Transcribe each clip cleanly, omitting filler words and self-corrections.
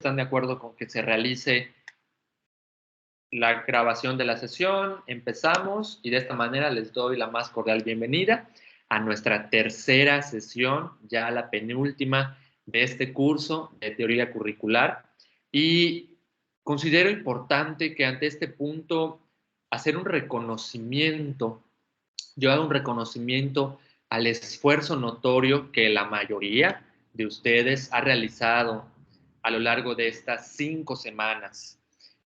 están de acuerdo con que se realice la grabación de la sesión, empezamos y de esta manera les doy la más cordial bienvenida a nuestra tercera sesión, ya la penúltima de este curso de teoría curricular. Y considero importante que ante este punto hacer un reconocimiento, yo hago un reconocimiento al esfuerzo notorio que la mayoría de ustedes ha realizado a lo largo de estas 5 semanas.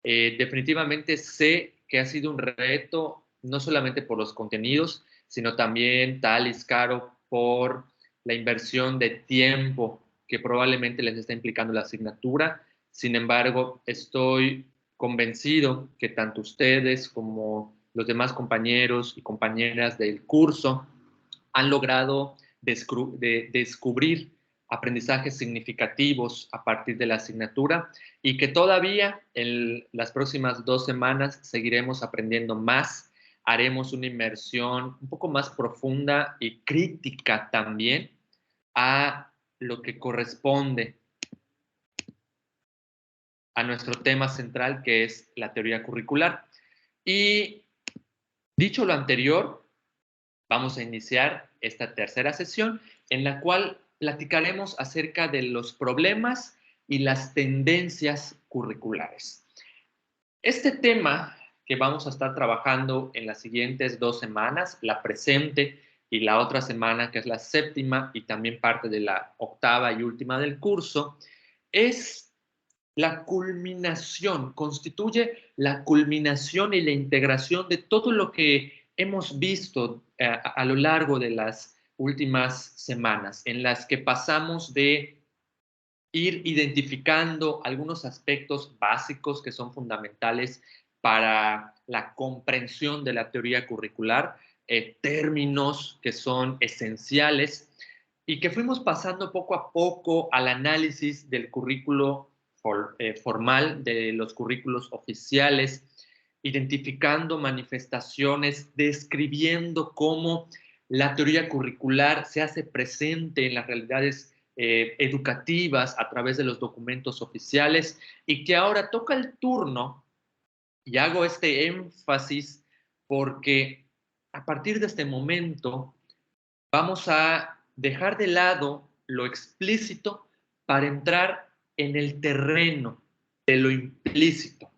Definitivamente sé que ha sido un reto, no solamente por los contenidos, sino también, Talis, Caro, por la inversión de tiempo que probablemente les está implicando la asignatura. Sin embargo, estoy convencido que tanto ustedes como los demás compañeros y compañeras del curso han logrado descubrir aprendizajes significativos a partir de la asignatura y que todavía en las próximas 2 semanas seguiremos aprendiendo más, haremos una inmersión un poco más profunda y crítica también a lo que corresponde a nuestro tema central, que es la teoría curricular. Y dicho lo anterior, vamos a iniciar esta tercera sesión en la cual platicaremos acerca de los problemas y las tendencias curriculares. Este tema que vamos a estar trabajando en las siguientes 2 semanas, la presente y la otra semana, que es la séptima y también parte de la octava y última del curso, es la culminación, constituye la culminación y la integración de todo lo que hemos visto a lo largo de las últimas semanas, en las que pasamos de ir identificando algunos aspectos básicos que son fundamentales para la comprensión de la teoría curricular, términos que son esenciales y que fuimos pasando poco a poco al análisis del currículo formal, de los currículos oficiales, identificando manifestaciones, describiendo cómo la teoría curricular se hace presente en las realidades educativas a través de los documentos oficiales y que ahora toca el turno, y hago este énfasis porque a partir de este momento vamos a dejar de lado lo explícito para entrar en el terreno de lo implícito.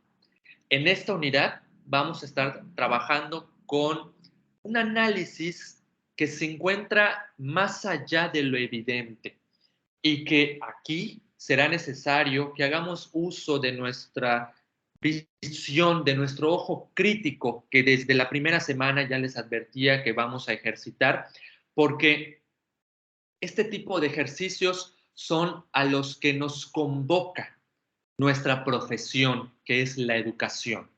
En esta unidad vamos a estar trabajando con un análisis que se encuentra más allá de lo evidente y que aquí será necesario que hagamos uso de nuestra visión, de nuestro ojo crítico, que desde la primera semana ya les advertía que vamos a ejercitar, porque este tipo de ejercicios son a los que nos convoca nuestra profesión, que es la educación.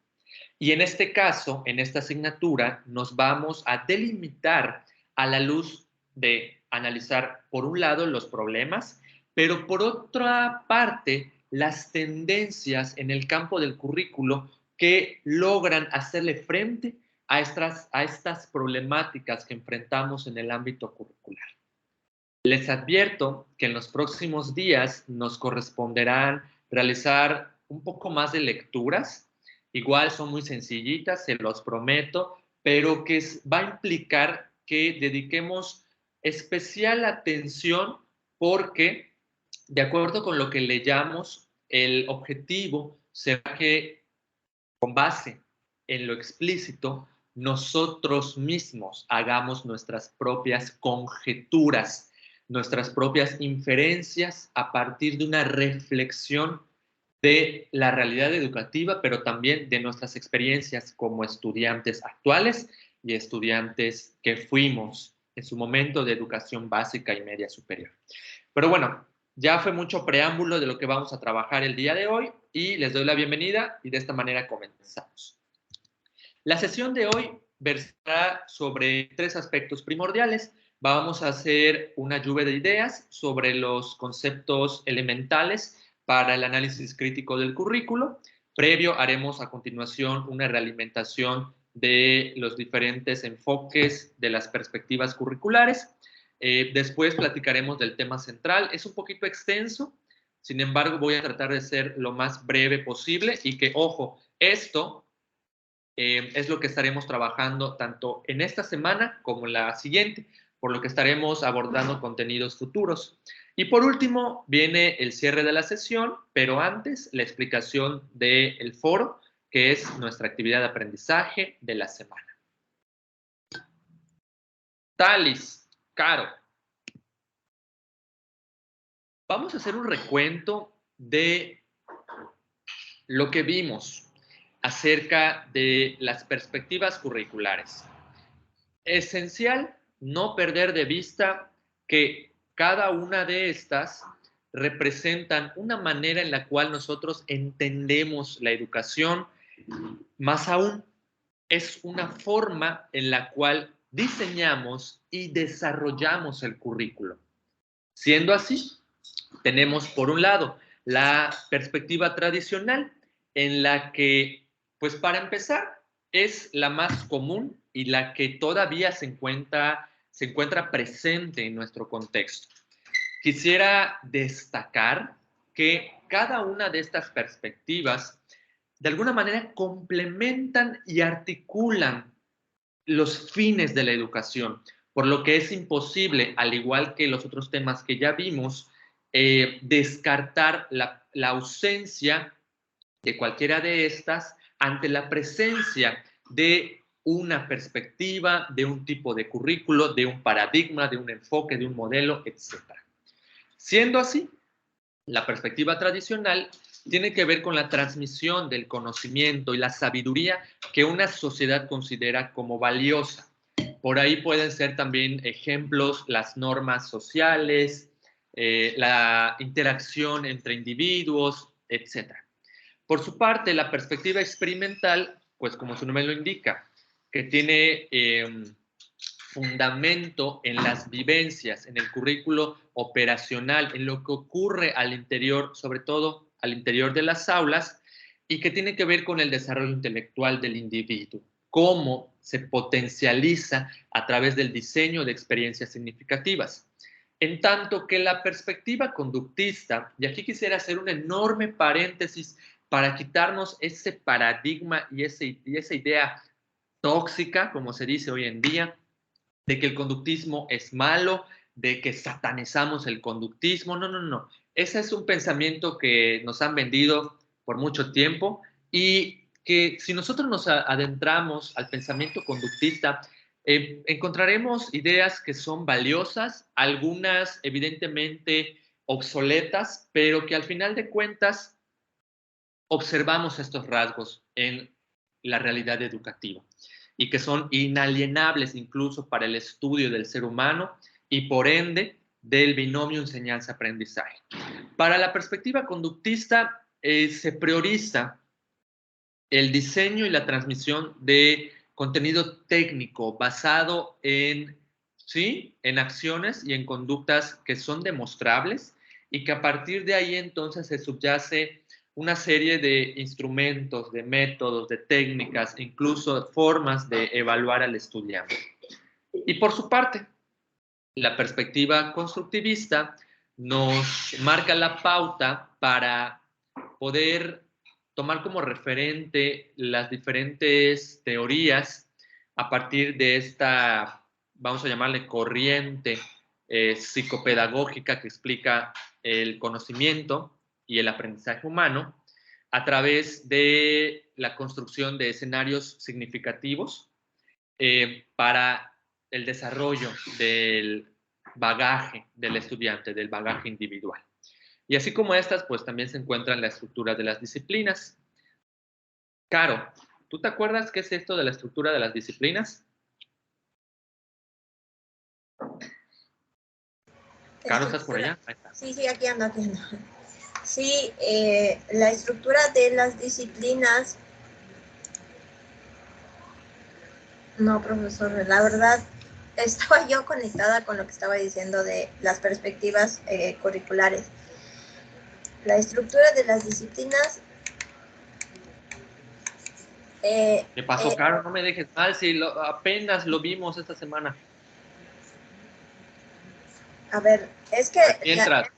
Y en este caso, en esta asignatura, nos vamos a delimitar a la luz de analizar, por un lado, los problemas, pero por otra parte, las tendencias en el campo del currículo que logran hacerle frente a estas problemáticas que enfrentamos en el ámbito curricular. Les advierto que en los próximos días nos corresponderán realizar un poco más de lecturas. Igual son muy sencillitas, se los prometo, pero que va a implicar que dediquemos especial atención porque, de acuerdo con lo que leyamos, el objetivo será que, con base en lo explícito, nosotros mismos hagamos nuestras propias conjeturas, nuestras propias inferencias a partir de una reflexión de la realidad educativa, pero también de nuestras experiencias como estudiantes actuales y estudiantes que fuimos en su momento de educación básica y media superior. Pero bueno, ya fue mucho preámbulo de lo que vamos a trabajar el día de hoy y les doy la bienvenida y de esta manera comenzamos. La sesión de hoy versará sobre 3 aspectos primordiales. Vamos a hacer una lluvia de ideas sobre los conceptos elementales para el análisis crítico del currículo. Previo haremos a continuación una realimentación de los diferentes enfoques de las perspectivas curriculares. Después platicaremos del tema central. Es un poquito extenso, Sin embargo, voy a tratar de ser lo más breve posible y que, ojo, esto es lo que estaremos trabajando tanto en esta semana como en la siguiente, por lo que estaremos abordando contenidos futuros. Y por último, viene el cierre de la sesión, pero antes la explicación del foro, que es nuestra actividad de aprendizaje de la semana. Talis, Caro, vamos a hacer un recuento de lo que vimos acerca de las perspectivas curriculares. Esencial no perder de vista que cada una de estas representan una manera en la cual nosotros entendemos la educación, más aún es una forma en la cual diseñamos y desarrollamos el currículo. Siendo así, tenemos por un lado la perspectiva tradicional en la que, pues para empezar, es la más común y la que todavía se encuentra presente en nuestro contexto. Quisiera destacar que cada una de estas perspectivas de alguna manera complementan y articulan los fines de la educación, por lo que es imposible, al igual que los otros temas que ya vimos, descartar la ausencia de cualquiera de estas ante la presencia de una perspectiva, de un tipo de currículo, de un paradigma, de un enfoque, de un modelo, etc. Siendo así, la perspectiva tradicional tiene que ver con la transmisión del conocimiento y la sabiduría que una sociedad considera como valiosa. Por ahí pueden ser también ejemplos las normas sociales, la interacción entre individuos, etc. Por su parte, la perspectiva experimental, pues como su nombre lo indica, que tiene fundamento en las vivencias, en el currículo operacional, en lo que ocurre al interior, sobre todo al interior de las aulas, y que tiene que ver con el desarrollo intelectual del individuo, cómo se potencializa a través del diseño de experiencias significativas. En tanto que la perspectiva conductista, y aquí quisiera hacer un enorme paréntesis para quitarnos ese paradigma y esa idea tóxica, como se dice hoy en día, de que el conductismo es malo, de que satanizamos el conductismo. No, no, no. Ese es un pensamiento que nos han vendido por mucho tiempo y que si nosotros nos adentramos al pensamiento conductista, encontraremos ideas que son valiosas, algunas evidentemente obsoletas, pero que al final de cuentas observamos estos rasgos en la realidad educativa y que son inalienables incluso para el estudio del ser humano y por ende del binomio enseñanza-aprendizaje. Para la perspectiva conductista se prioriza el diseño y la transmisión de contenido técnico basado en, ¿sí?, en acciones y en conductas que son demostrables y que a partir de ahí entonces se subyace una serie de instrumentos, de métodos, de técnicas, incluso formas de evaluar al estudiante. Y por su parte, la perspectiva constructivista nos marca la pauta para poder tomar como referente las diferentes teorías a partir de esta, vamos a llamarle corriente psicopedagógica que explica el conocimiento y el aprendizaje humano a través de la construcción de escenarios significativos para el desarrollo del bagaje del estudiante, del bagaje individual. Y así como estas, pues también se encuentra en la estructura de las disciplinas. Caro, ¿tú te acuerdas qué es esto de la estructura de las disciplinas? Caro, ¿estás por allá? Ahí está. Sí, aquí ando, aquí ando. Sí, la estructura de las disciplinas. No, profesor, la verdad, estaba yo conectada con lo que estaba diciendo de las perspectivas curriculares. La estructura de las disciplinas... ¿Qué pasó, Caro? No me dejes mal, si apenas lo vimos esta semana. A ver, es que... Mientras,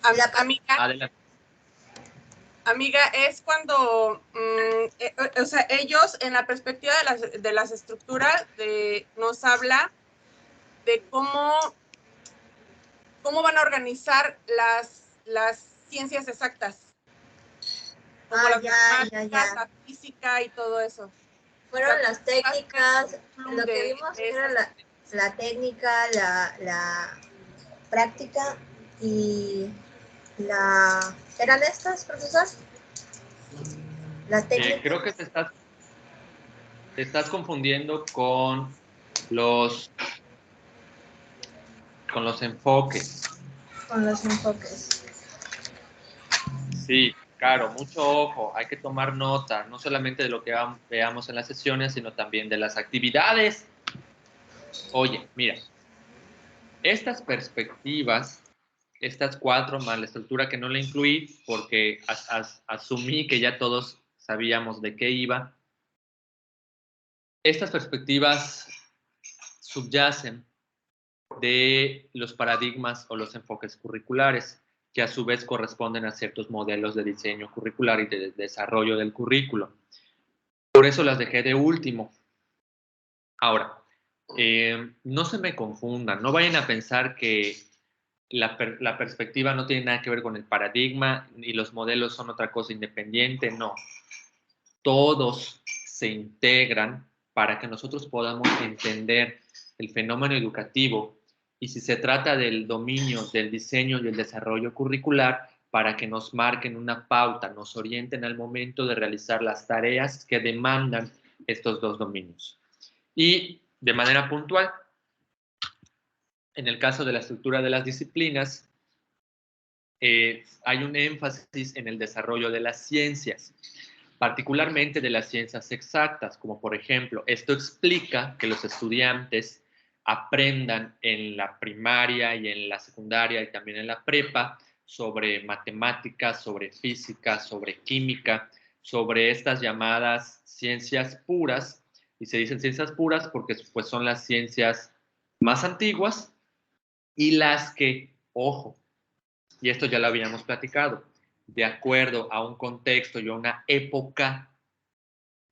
Amiga, adelante. Amiga, es cuando, o sea, ellos en la perspectiva de las estructuras nos habla de cómo van a organizar las ciencias exactas. Como las matemáticas, la física y todo eso. Fueron las técnicas, lo que vimos era la técnica, la práctica y la... ¿Eran estas, profesor? Las técnicas. Creo que te estás confundiendo con los enfoques. Con los enfoques. Sí, claro, mucho ojo, hay que tomar nota, no solamente de lo que veamos en las sesiones, sino también de las actividades. Oye, mira, estas perspectivas, estas 4 más la estructura que no la incluí porque asumí que ya todos sabíamos de qué iba. Estas perspectivas subyacen de los paradigmas o los enfoques curriculares, que a su vez corresponden a ciertos modelos de diseño curricular y de desarrollo del currículo. Por eso las dejé de último. Ahora, no se me confundan, no vayan a pensar que la perspectiva no tiene nada que ver con el paradigma y los modelos son otra cosa independiente, no. Todos se integran para que nosotros podamos entender el fenómeno educativo y si se trata del dominio del diseño y el desarrollo curricular, para que nos marquen una pauta, nos orienten al momento de realizar las tareas que demandan estos 2 dominios. Y de manera puntual, en el caso de la estructura de las disciplinas, hay un énfasis en el desarrollo de las ciencias, particularmente de las ciencias exactas, como por ejemplo, esto explica que los estudiantes aprendan en la primaria y en la secundaria y también en la prepa sobre matemáticas, sobre física, sobre química, sobre estas llamadas ciencias puras, y se dicen ciencias puras porque pues, son las ciencias más antiguas y las que, ojo, y esto ya lo habíamos platicado, de acuerdo a un contexto y a una época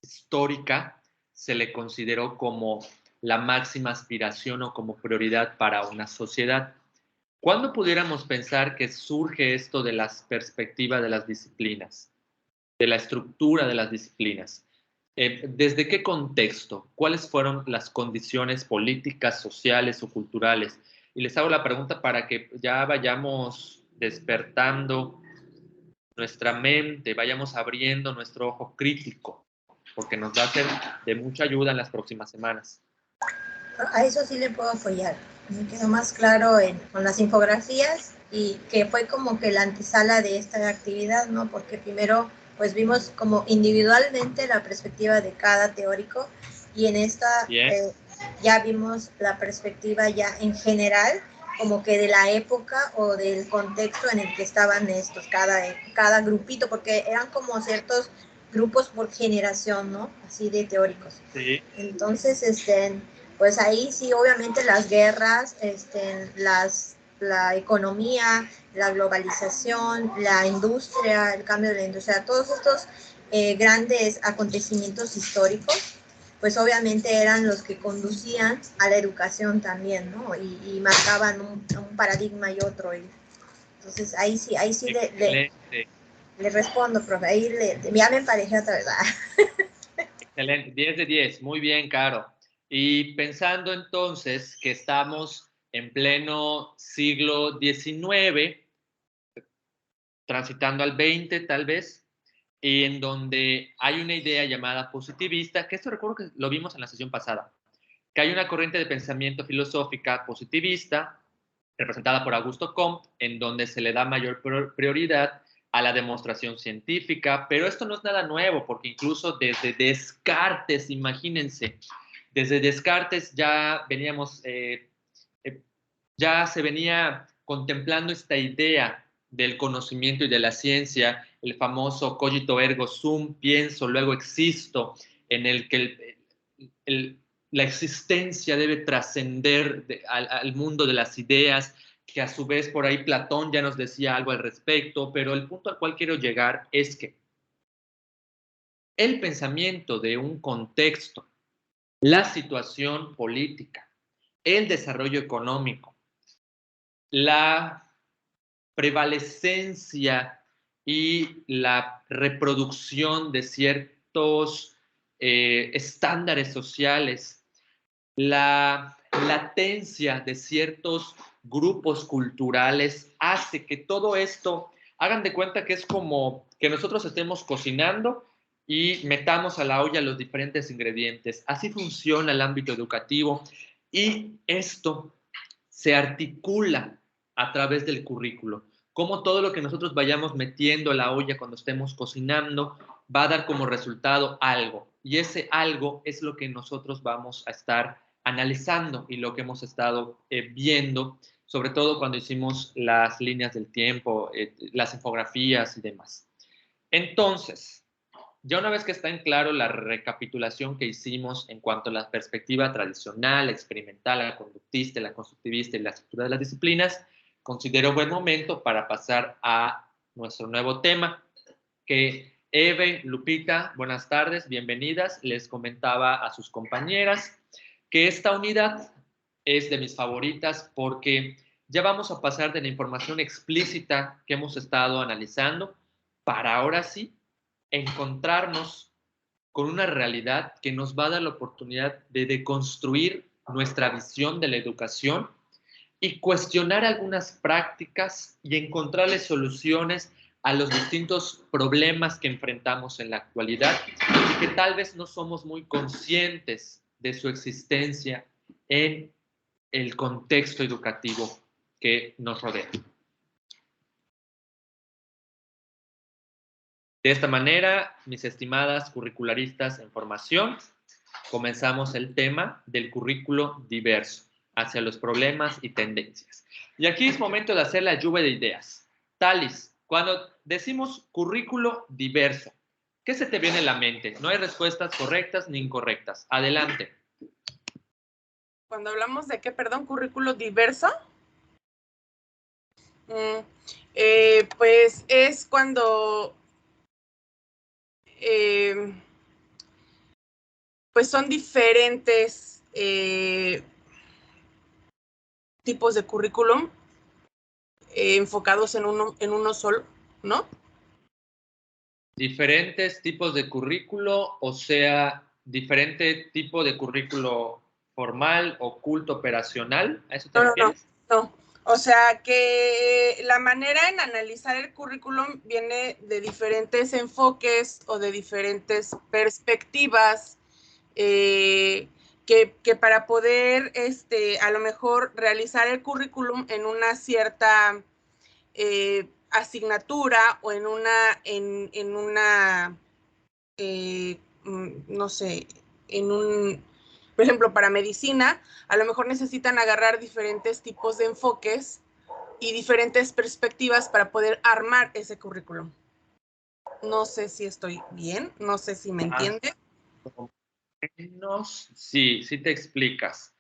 histórica, se le consideró como la máxima aspiración o como prioridad para una sociedad. ¿Cuándo pudiéramos pensar que surge esto de las perspectivas de las disciplinas, de la estructura de las disciplinas? ¿Desde qué contexto? ¿Cuáles fueron las condiciones políticas, sociales o culturales? Y les hago la pregunta para que ya vayamos despertando nuestra mente, vayamos abriendo nuestro ojo crítico, porque nos va a ser de mucha ayuda en las próximas semanas. A eso sí le puedo apoyar. Me quedó más claro con las infografías y que fue como que la antesala de esta actividad, ¿no? Porque primero pues vimos como individualmente la perspectiva de cada teórico y en esta ya vimos la perspectiva ya en general como que de la época o del contexto en el que estaban cada grupito, porque eran como ciertos grupos por generación, ¿no? Así de teóricos. Sí. Entonces, pues ahí sí, obviamente las guerras, la economía, la globalización, la industria, el cambio de la industria, todos estos grandes acontecimientos históricos, pues obviamente eran los que conducían a la educación también, ¿no? Y marcaban un paradigma y otro. Entonces ahí sí le respondo, profe, ahí ya me emparejé otra vez. Excelente, 10 de 10, muy bien, Caro. Y pensando entonces que estamos en pleno siglo XIX, transitando al XX tal vez, y en donde hay una idea llamada positivista, que esto recuerdo que lo vimos en la sesión pasada, que hay una corriente de pensamiento filosófica positivista, representada por Augusto Comte, en donde se le da mayor prioridad a la demostración científica, pero esto no es nada nuevo, porque incluso desde Descartes, imagínense, desde Descartes ya ya se venía contemplando esta idea del conocimiento y de la ciencia, el famoso cogito ergo sum, pienso, luego existo, en el que la existencia debe trascender al mundo de las ideas, que a su vez por ahí Platón ya nos decía algo al respecto, pero el punto al cual quiero llegar es que el pensamiento de un contexto, la situación política, el desarrollo económico, la prevalecencia y la reproducción de ciertos estándares sociales, la latencia de ciertos grupos culturales hace que todo esto, hagan de cuenta que es como que nosotros estemos cocinando y metamos a la olla los diferentes ingredientes. Así funciona el ámbito educativo y esto se articula a través del currículo. Como todo lo que nosotros vayamos metiendo a la olla cuando estemos cocinando va a dar como resultado algo. Y ese algo es lo que nosotros vamos a estar analizando y lo que hemos estado viendo, sobre todo cuando hicimos las líneas del tiempo, las infografías y demás. Entonces, ya una vez que está en claro la recapitulación que hicimos en cuanto a la perspectiva tradicional, la experimental, la conductista, la constructivista y la estructura de las disciplinas, considero buen momento para pasar a nuestro nuevo tema, que Eve, Lupita, buenas tardes, bienvenidas. Les comentaba a sus compañeras que esta unidad es de mis favoritas porque ya vamos a pasar de la información explícita que hemos estado analizando para ahora sí encontrarnos con una realidad que nos va a dar la oportunidad de deconstruir nuestra visión de la educación y cuestionar algunas prácticas y encontrarle soluciones a los distintos problemas que enfrentamos en la actualidad y que tal vez no somos muy conscientes de su existencia en el contexto educativo que nos rodea. De esta manera, mis estimadas curricularistas en formación, comenzamos el tema del currículo diverso hacia los problemas y tendencias. Y aquí es momento de hacer la lluvia de ideas. Talis, cuando decimos currículo diverso, ¿qué se te viene a la mente? No hay respuestas correctas ni incorrectas. Adelante. Cuando hablamos de qué, perdón, currículo diverso, pues es cuando pues son diferentes tipos de currículum enfocados en uno solo, ¿no? Diferentes tipos de currículo, o sea, diferente tipo de currículo formal, oculto, operacional. ¿A eso te refieres? No. O sea, que la manera en analizar el currículum viene de diferentes enfoques o de diferentes perspectivas que para poder, a lo mejor, realizar el currículum en una cierta asignatura o en una no sé, por ejemplo, para medicina, a lo mejor necesitan agarrar diferentes tipos de enfoques y diferentes perspectivas para poder armar ese currículum. No sé si estoy bien, no sé si me entiende. Sí, sí te explicas.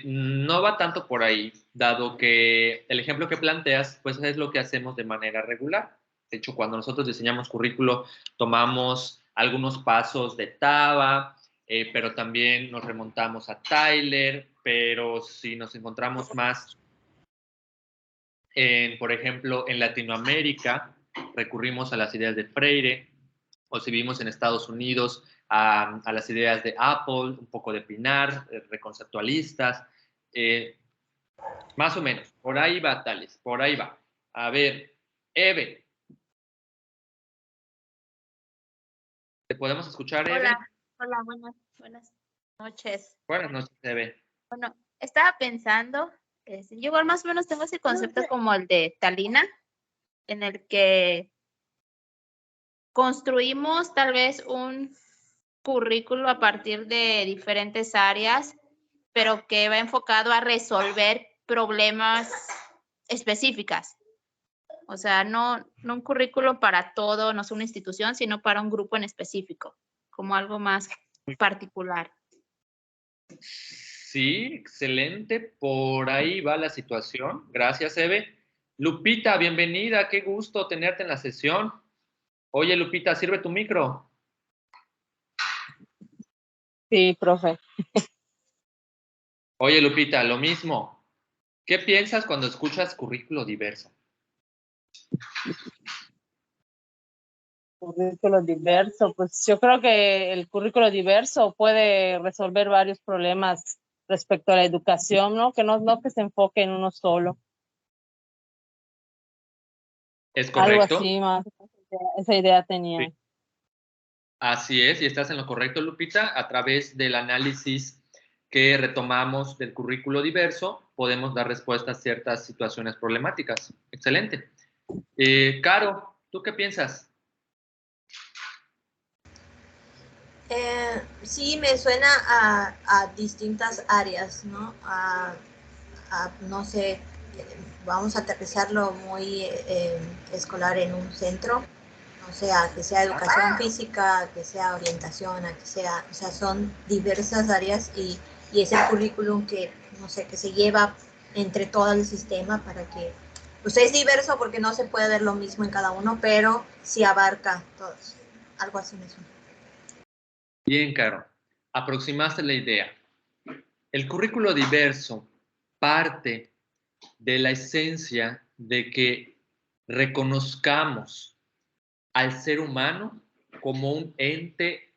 No va tanto por ahí, dado que el ejemplo que planteas, pues es lo que hacemos de manera regular. De hecho, cuando nosotros diseñamos currículo, tomamos algunos pasos de Taba, pero también nos remontamos a Tyler, pero si nos encontramos más, por ejemplo, en Latinoamérica, recurrimos a las ideas de Freire, o si vivimos en Estados Unidos, a las ideas de Apple, un poco de Pinar, reconceptualistas, más o menos. Por ahí va, Tales, por ahí va. A ver, Eve. ¿Te podemos escuchar, Eve? Hola, buenas noches. Buenas noches, Eve. Bueno, estaba pensando, yo igual más o menos tengo ese concepto como el de Talina, en el que construimos tal vez un currículo a partir de diferentes áreas, pero que va enfocado a resolver problemas específicas. O sea, no un currículo para todo, no es una institución, sino para un grupo en específico, como algo más particular. Sí, excelente. Por ahí va la situación. Gracias, Eve. Lupita, bienvenida. Qué gusto tenerte en la sesión. Oye, Lupita, sirve tu micro. Sí, profe. Oye, Lupita, lo mismo. ¿Qué piensas cuando escuchas currículo diverso? Currículo diverso, pues yo creo que el currículo diverso puede resolver varios problemas respecto a la educación, ¿no? Que no que se enfoque en uno solo. ¿Es Algo correcto? así más. Esa idea tenía. Sí. Así es, y estás en lo correcto, Lupita. A través del análisis que retomamos del currículo diverso, podemos dar respuesta a ciertas situaciones problemáticas. Excelente. Caro, ¿tú qué piensas? Sí, me suena a distintas áreas, ¿no? No sé, vamos a aterrizarlo muy escolar en un centro, o sea, que sea educación física, que sea orientación, que sea, o sea, son diversas áreas y es el currículum que, no sé, que se lleva entre todo el sistema para que, pues es diverso porque no se puede ver lo mismo en cada uno, pero sí abarca todos, algo así me suena. Bien, Caro. Aproximaste la idea. El currículo diverso parte de la esencia de que reconozcamos al ser humano como un ente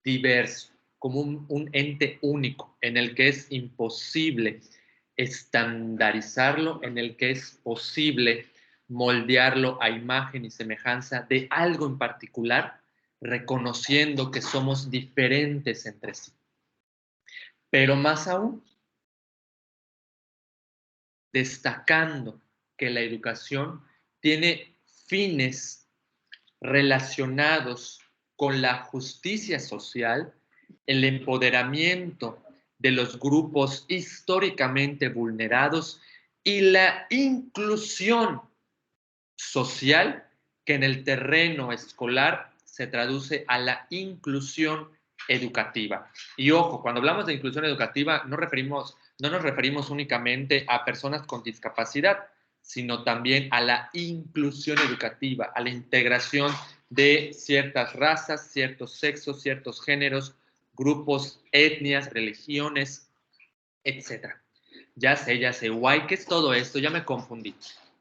diverso, como un ente único, en el que es imposible estandarizarlo, en el que es posible moldearlo a imagen y semejanza de algo en particular, reconociendo que somos diferentes entre sí. Pero más aún, destacando que la educación tiene fines relacionados con la justicia social, el empoderamiento de los grupos históricamente vulnerados y la inclusión social que en el terreno escolar se traduce a la inclusión educativa. Y ojo, cuando hablamos de inclusión educativa no nos referimos únicamente a personas con discapacidad, sino también a la inclusión educativa, a la integración de ciertas razas, ciertos sexos, ciertos géneros, grupos, etnias, religiones, etc. Ya sé, guay, ¿qué es todo esto? Ya me confundí.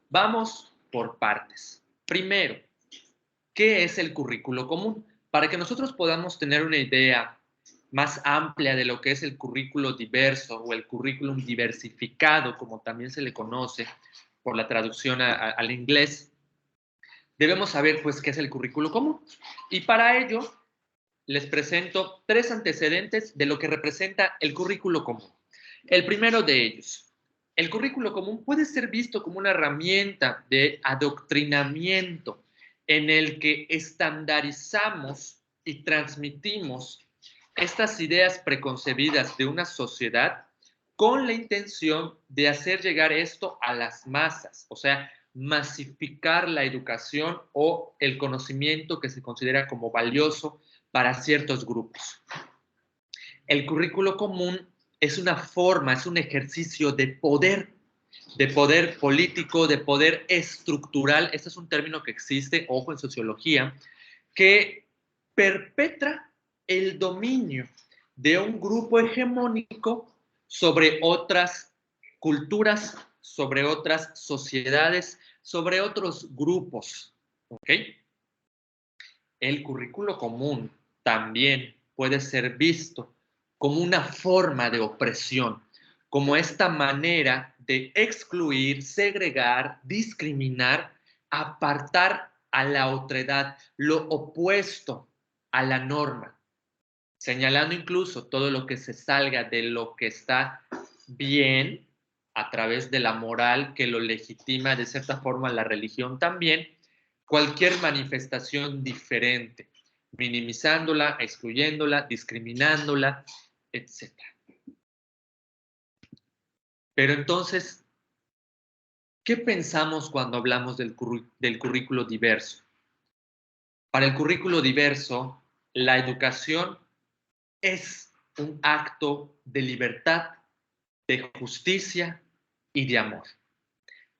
Vamos por partes. Primero, ¿qué es el currículo común? Para que nosotros podamos tener una idea más amplia de lo que es el currículo diverso o el currículum diversificado, como también se le conoce por la traducción al inglés, debemos saber pues qué es el currículo común. Y para ello les presento 3 antecedentes de lo que representa el currículo común. El primero de ellos, el currículo común puede ser visto como una herramienta de adoctrinamiento en el que estandarizamos y transmitimos estas ideas preconcebidas de una sociedad con la intención de hacer llegar esto a las masas, o sea, masificar la educación o el conocimiento que se considera como valioso para ciertos grupos. El currículo común es una forma, es un ejercicio de poder político, de poder estructural. Este es un término que existe, ojo, en sociología, que perpetra el dominio de un grupo hegemónico sobre otras culturas, sobre otras sociedades, sobre otros grupos. ¿Ok? El currículo común también puede ser visto como una forma de opresión, como esta manera de excluir, segregar, discriminar, apartar a la otredad, lo opuesto a la norma, señalando incluso todo lo que se salga de lo que está bien a través de la moral que lo legitima de cierta forma la religión también, cualquier manifestación diferente, minimizándola, excluyéndola, discriminándola, etc. Pero entonces, ¿qué pensamos cuando hablamos del currículo diverso? Para el currículo diverso, la educación es un acto de libertad, de justicia y de amor.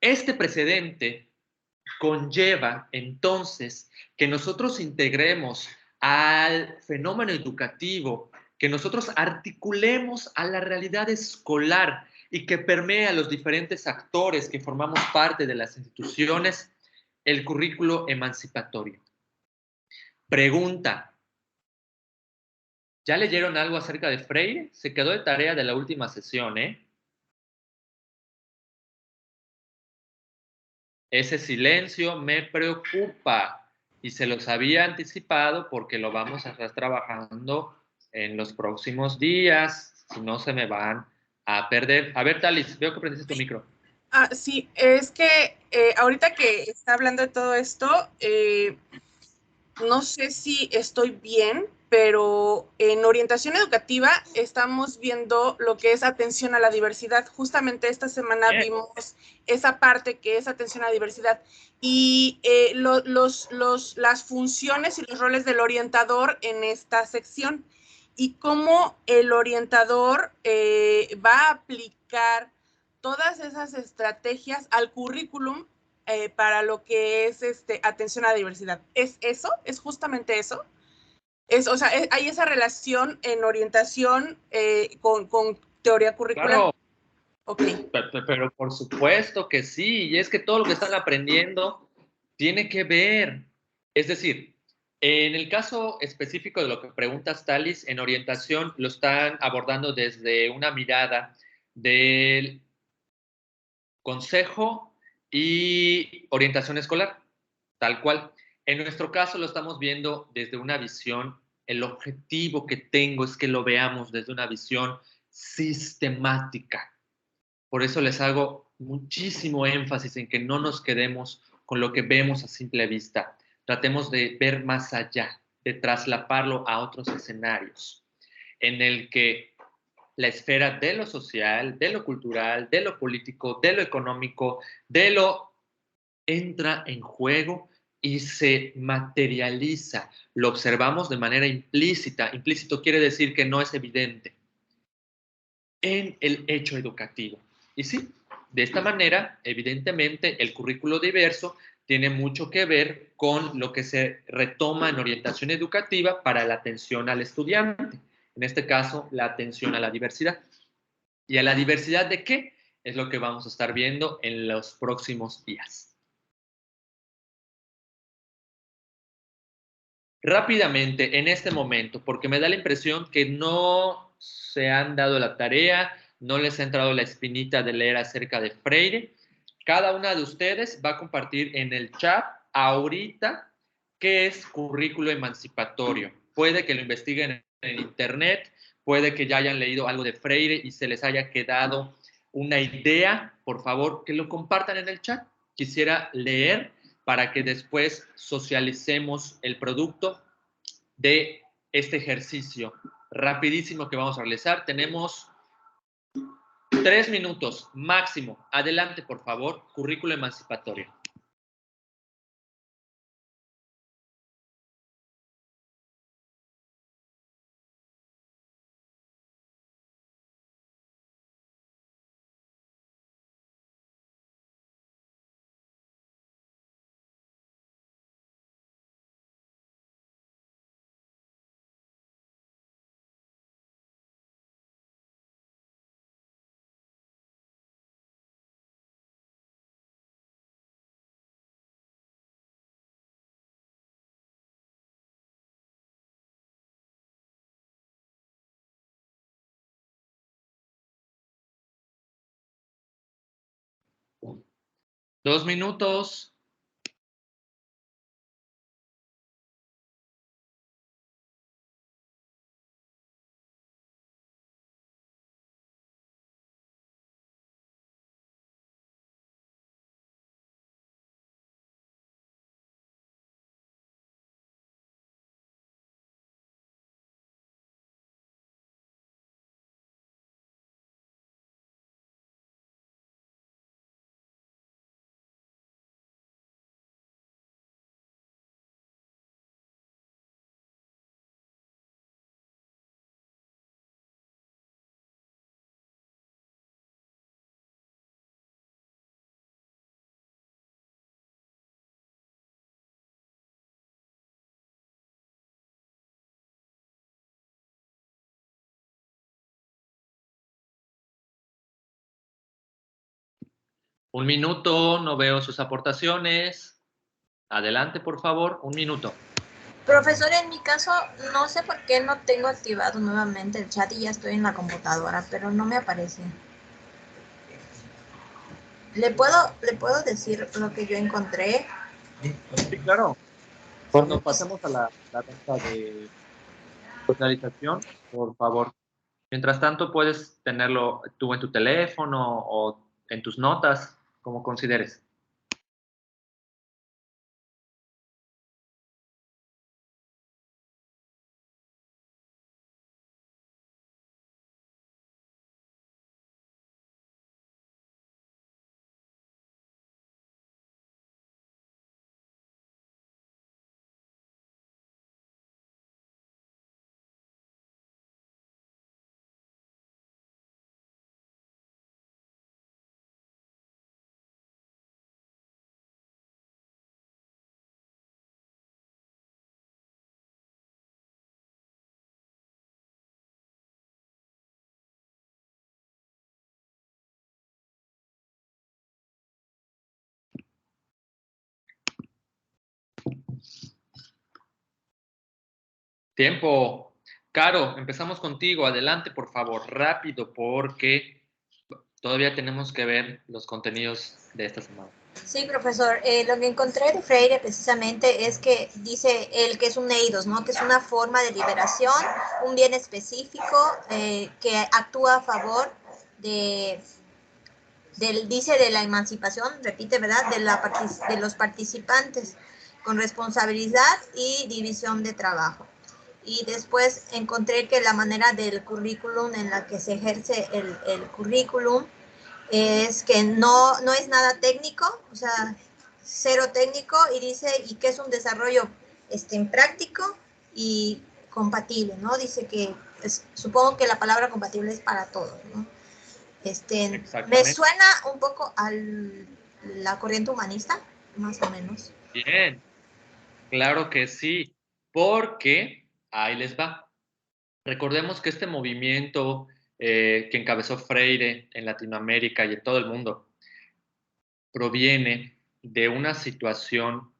Este precedente conlleva entonces que nosotros integremos al fenómeno educativo, que nosotros articulemos a la realidad escolar y que permee a los diferentes actores que formamos parte de las instituciones el currículo emancipatorio. Pregunta, ¿ya leyeron algo acerca de Freire? Se quedó de tarea de la última sesión, ¿eh? Ese silencio me preocupa y se los había anticipado porque lo vamos a estar trabajando en los próximos días, si no se me van a perder. A ver, Talis, veo que prendiste tu micro. Sí, es que ahorita que está hablando de todo esto, no sé si estoy bien, pero en orientación educativa estamos viendo lo que es atención a la diversidad. Justamente esta semana vimos esa parte que es atención a la diversidad y las funciones y los roles del orientador en esta sección y cómo el orientador va a aplicar todas esas estrategias al currículum para lo que es atención a la diversidad. ¿Es eso? ¿Es justamente eso? O sea, hay esa relación en orientación con teoría curricular. Claro, Okay. pero por supuesto que sí, y es que todo lo que están aprendiendo tiene que ver. Es decir, en el caso específico de lo que preguntas, Talis, en orientación lo están abordando desde una mirada del consejo y orientación escolar, tal cual. En nuestro caso lo estamos viendo desde una visión, el objetivo que tengo es que lo veamos desde una visión sistemática. Por eso les hago muchísimo énfasis en que no nos quedemos con lo que vemos a simple vista. Tratemos de ver más allá, de traslaparlo a otros escenarios, en el que la esfera de lo social, de lo cultural, de lo político, de lo económico, de lo entra en juego y se materializa. Lo observamos de manera implícita. Implícito quiere decir que no es evidente en el hecho educativo. Y sí, de esta manera, evidentemente, el currículo diverso tiene mucho que ver con lo que se retoma en orientación educativa para la atención al estudiante. En este caso, la atención a la diversidad. ¿Y a la diversidad de qué? Es lo que vamos a estar viendo en los próximos días. Rápidamente, en este momento, porque me da la impresión que no se han dado la tarea, no les ha entrado la espinita de leer acerca de Freire. Cada una de ustedes va a compartir en el chat ahorita qué es currículo emancipatorio. Puede que lo investiguen en internet, puede que ya hayan leído algo de Freire y se les haya quedado una idea. Por favor, que lo compartan en el chat. Quisiera leer para que después socialicemos el producto de este ejercicio rapidísimo que vamos a realizar. Tenemos 3 minutos máximo. Adelante, por favor, currículo emancipatorio. Dos minutos. Un minuto, no veo sus aportaciones. Adelante, por favor, un minuto. Profesor, en mi caso, no sé por qué no tengo activado nuevamente el chat y ya estoy en la computadora, pero no me aparece. ¿Le puedo decir lo que yo encontré? Sí, claro. Cuando pasemos a la venta de personalización, por favor. Mientras tanto, puedes tenerlo tú en tu teléfono o en tus notas, como consideres. Tiempo. Caro, empezamos contigo. Adelante, por favor, rápido, porque todavía tenemos que ver los contenidos de esta semana. Sí, profesor. Lo que encontré de Freire precisamente es que dice él que es un eidos, ¿no? Que es una forma de liberación, un bien específico que actúa a favor dice de la emancipación, repite, ¿verdad? De los participantes con responsabilidad y división de trabajo. Y después encontré que la manera del currículum en la que se ejerce el currículum es que no es nada técnico, o sea, cero técnico, y dice, y que es un desarrollo práctico y compatible, ¿no? Dice que, supongo que la palabra compatible es para todos, ¿no? Me suena un poco a la corriente humanista, más o menos. Bien, claro que sí, porque ahí les va. Recordemos que este movimiento que encabezó Freire en Latinoamérica y en todo el mundo proviene de una situación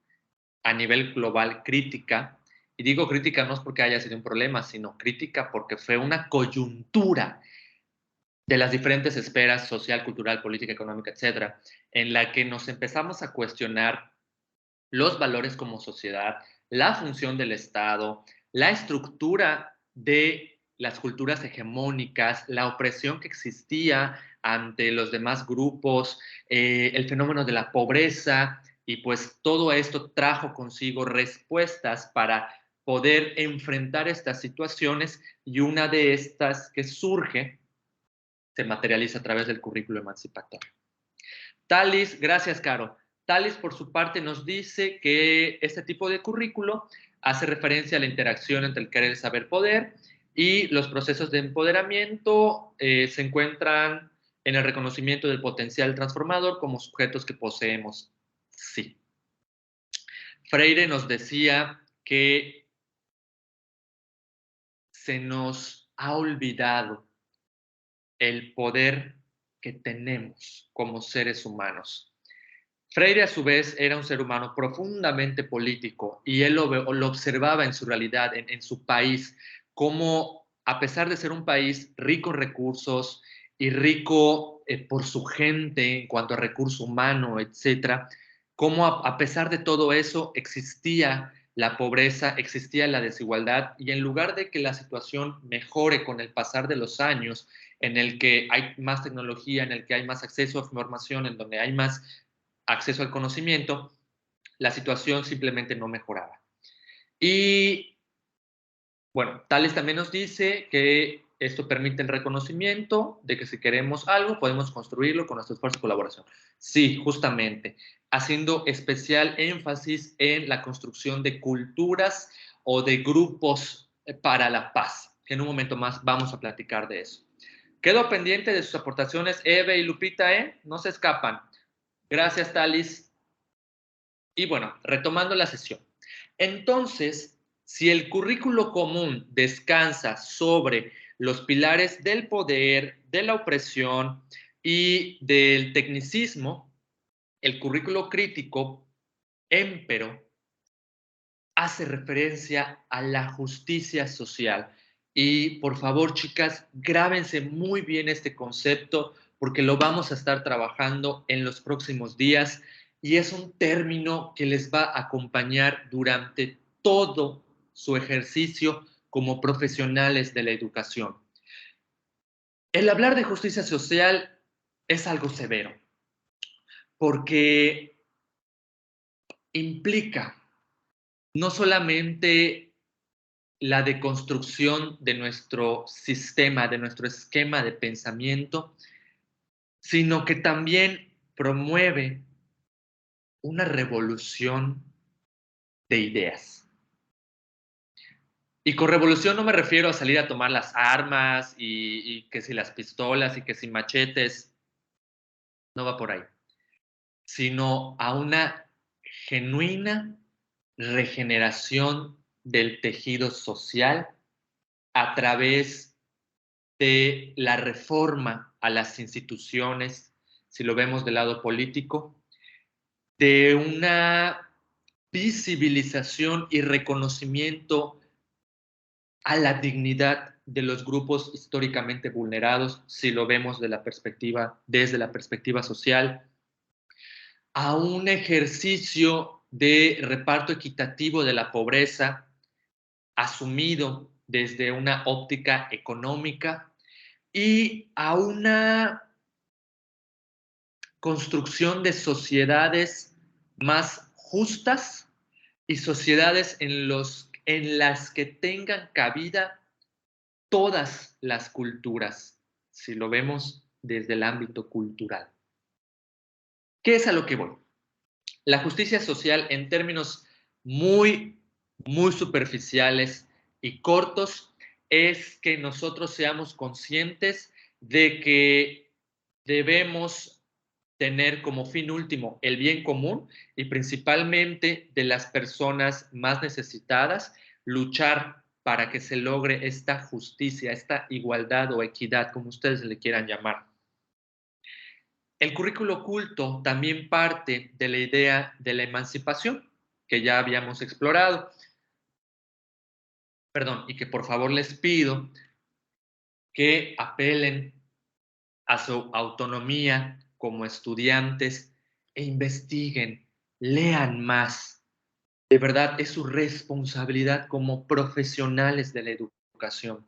a nivel global crítica, y digo crítica no es porque haya sido un problema, sino crítica porque fue una coyuntura de las diferentes esferas social, cultural, política, económica, etcétera, en la que nos empezamos a cuestionar los valores como sociedad, la función del Estado, la estructura de las culturas hegemónicas, la opresión que existía ante los demás grupos, el fenómeno de la pobreza, y pues todo esto trajo consigo respuestas para poder enfrentar estas situaciones, y una de estas que surge se materializa a través del currículo emancipatorio. Talis, gracias, Caro. Talis, por su parte, nos dice que este tipo de currículo hace referencia a la interacción entre el querer, saber, poder, y los procesos de empoderamiento se encuentran en el reconocimiento del potencial transformador como sujetos que poseemos. Sí. Freire nos decía que se nos ha olvidado el poder que tenemos como seres humanos. Freire, a su vez, era un ser humano profundamente político, y él lo observaba en su realidad, en su país, como a pesar de ser un país rico en recursos y rico por su gente en cuanto a recurso humano, etcétera, como a pesar de todo eso existía la pobreza, existía la desigualdad, y en lugar de que la situación mejore con el pasar de los años, en el que hay más tecnología, en el que hay más acceso a información, en donde hay más acceso al conocimiento, la situación simplemente no mejoraba. Y bueno, Tales también nos dice que esto permite el reconocimiento de que si queremos algo, podemos construirlo con nuestro esfuerzo y colaboración. Sí, justamente, haciendo especial énfasis en la construcción de culturas o de grupos para la paz, que en un momento más vamos a platicar de eso. Quedo pendiente de sus aportaciones, Eve y Lupita, no se escapan. Gracias, Talis. Y bueno, retomando la sesión. Entonces, si el currículo común descansa sobre los pilares del poder, de la opresión y del tecnicismo, el currículo crítico, empero, hace referencia a la justicia social. Y por favor, chicas, grábense muy bien este concepto porque lo vamos a estar trabajando en los próximos días y es un término que les va a acompañar durante todo su ejercicio como profesionales de la educación. El hablar de justicia social es algo severo porque implica no solamente la deconstrucción de nuestro sistema, de nuestro esquema de pensamiento, sino que también promueve una revolución de ideas. Y con revolución no me refiero a salir a tomar las armas y que si las pistolas y que si machetes, no va por ahí, sino a una genuina regeneración del tejido social a través de la reforma a las instituciones, si lo vemos del lado político, de una visibilización y reconocimiento a la dignidad de los grupos históricamente vulnerados, si lo vemos desde la perspectiva social, a un ejercicio de reparto equitativo de la pobreza asumido desde una óptica económica y a una construcción de sociedades más justas y sociedades en las que tengan cabida todas las culturas, si lo vemos desde el ámbito cultural. ¿Qué es a lo que voy? La justicia social, en términos muy, muy superficiales y cortos, es que nosotros seamos conscientes de que debemos tener como fin último el bien común y principalmente de las personas más necesitadas, luchar para que se logre esta justicia, esta igualdad o equidad, como ustedes le quieran llamar. El currículo oculto también parte de la idea de la emancipación, que ya habíamos explorado. Perdón, y que por favor les pido que apelen a su autonomía como estudiantes e investiguen, lean más. De verdad, es su responsabilidad como profesionales de la educación.